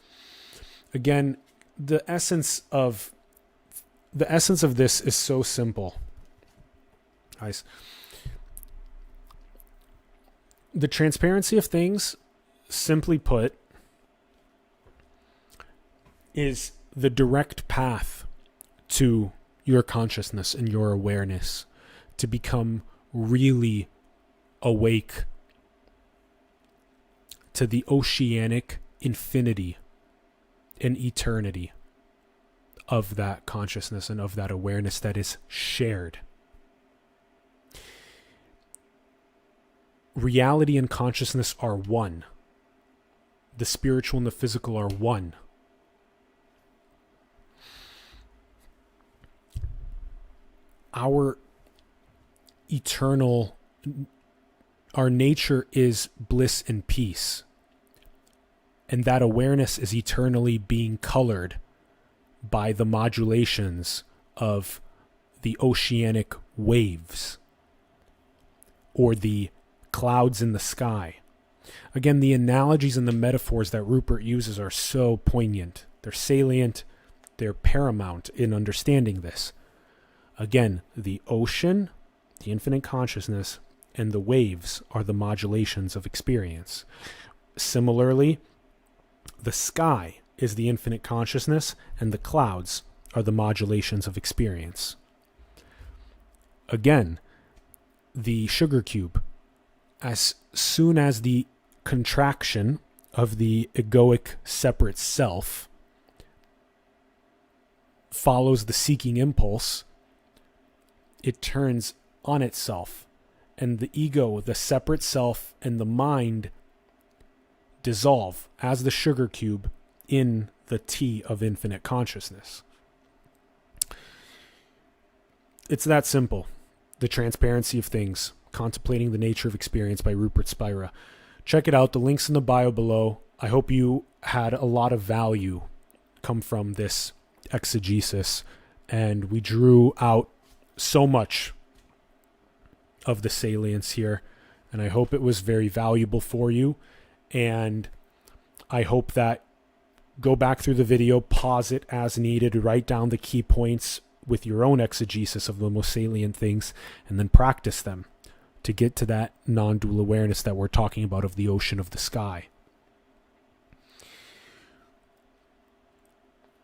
Again, the essence of this is so simple, guys. The transparency of things, simply put, is the direct path to your consciousness and your awareness to become really awake to the oceanic infinity and eternity of that consciousness and of that awareness that is shared. Reality and consciousness are one. The spiritual and the physical are one. Our nature is bliss and peace. And that awareness is eternally being colored by the modulations of the oceanic waves or the clouds in the sky. Again, the analogies and the metaphors that Rupert uses are so poignant. They're salient. They're paramount in understanding this. Again, the ocean, the infinite consciousness, and the waves are the modulations of experience. Similarly, the sky is the infinite consciousness, and the clouds are the modulations of experience. Again, the sugar cube, as soon as the contraction of the egoic separate self follows the seeking impulse, it turns on itself, and the ego, the separate self, and the mind dissolve as the sugar cube in the tea of infinite consciousness. It's that simple. The Transparency of Things, Contemplating the Nature of Experience by Rupert Spira. Check it out. The link's in the bio below. I hope you had a lot of value come from this exegesis, and we drew out so much of the salience here, and I hope it was very valuable for you. And I hope that go back through the video, pause it as needed, write down the key points with your own exegesis of the most salient things, and then practice them to get to that non-dual awareness that we're talking about of the ocean of the sky.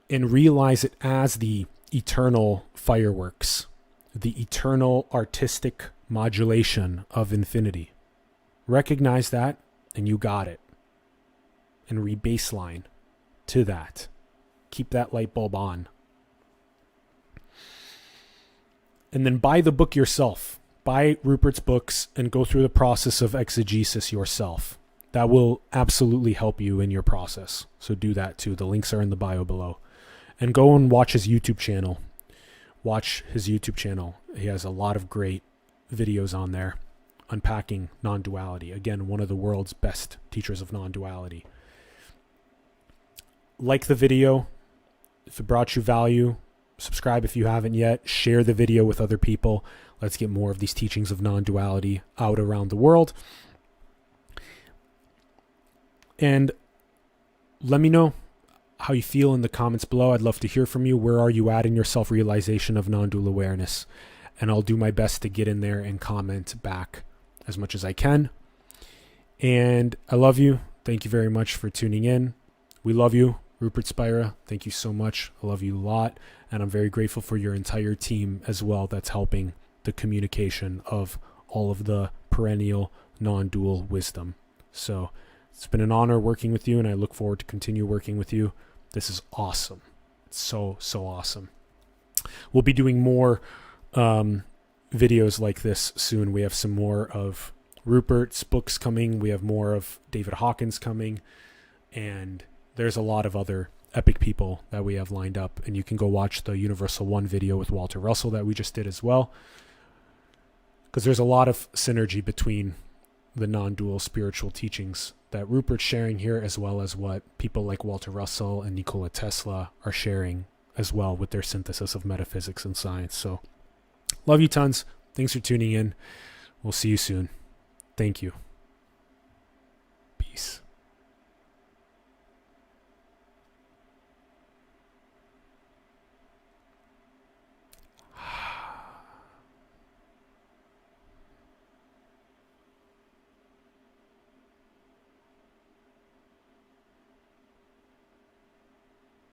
And realize it as the eternal fireworks, the eternal artistic modulation of infinity. Recognize that, and you got it. And re-baseline to that. Keep that light bulb on. And then buy the book yourself. Buy Rupert's books and go through the process of exegesis yourself. That will absolutely help you in your process. So do that too. The links are in the bio below. And go and watch his YouTube channel. Watch his YouTube channel. He has a lot of great videos on there unpacking non-duality. Again, one of the world's best teachers of non-duality. Like the video if it brought you value. Subscribe if you haven't yet. Share the video with other people. Let's get more of these teachings of non-duality out around the world. And let me know how you feel in the comments below. I'd love to hear from you. Where are you at in your self-realization of non-dual awareness? And I'll do my best to get in there and comment back as much as I can. And I love you. Thank you very much for tuning in. We love you. Rupert Spira, thank you so much. I love you a lot. And I'm very grateful for your entire team as well that's helping the communication of all of the perennial non-dual wisdom. So it's been an honor working with you, and I look forward to continue working with you. This is awesome. It's so awesome. We'll be doing more videos like this soon. We have some more of Rupert's books coming. We have more of David Hawkins coming. And there's a lot of other epic people that we have lined up. And you can go watch the Universal One video with Walter Russell that we just did as well. Because there's a lot of synergy between the non-dual spiritual teachings that Rupert's sharing here, as well as what people like Walter Russell and Nikola Tesla are sharing as well with their synthesis of metaphysics and science. So love you tons. Thanks for tuning in. We'll see you soon. Thank you.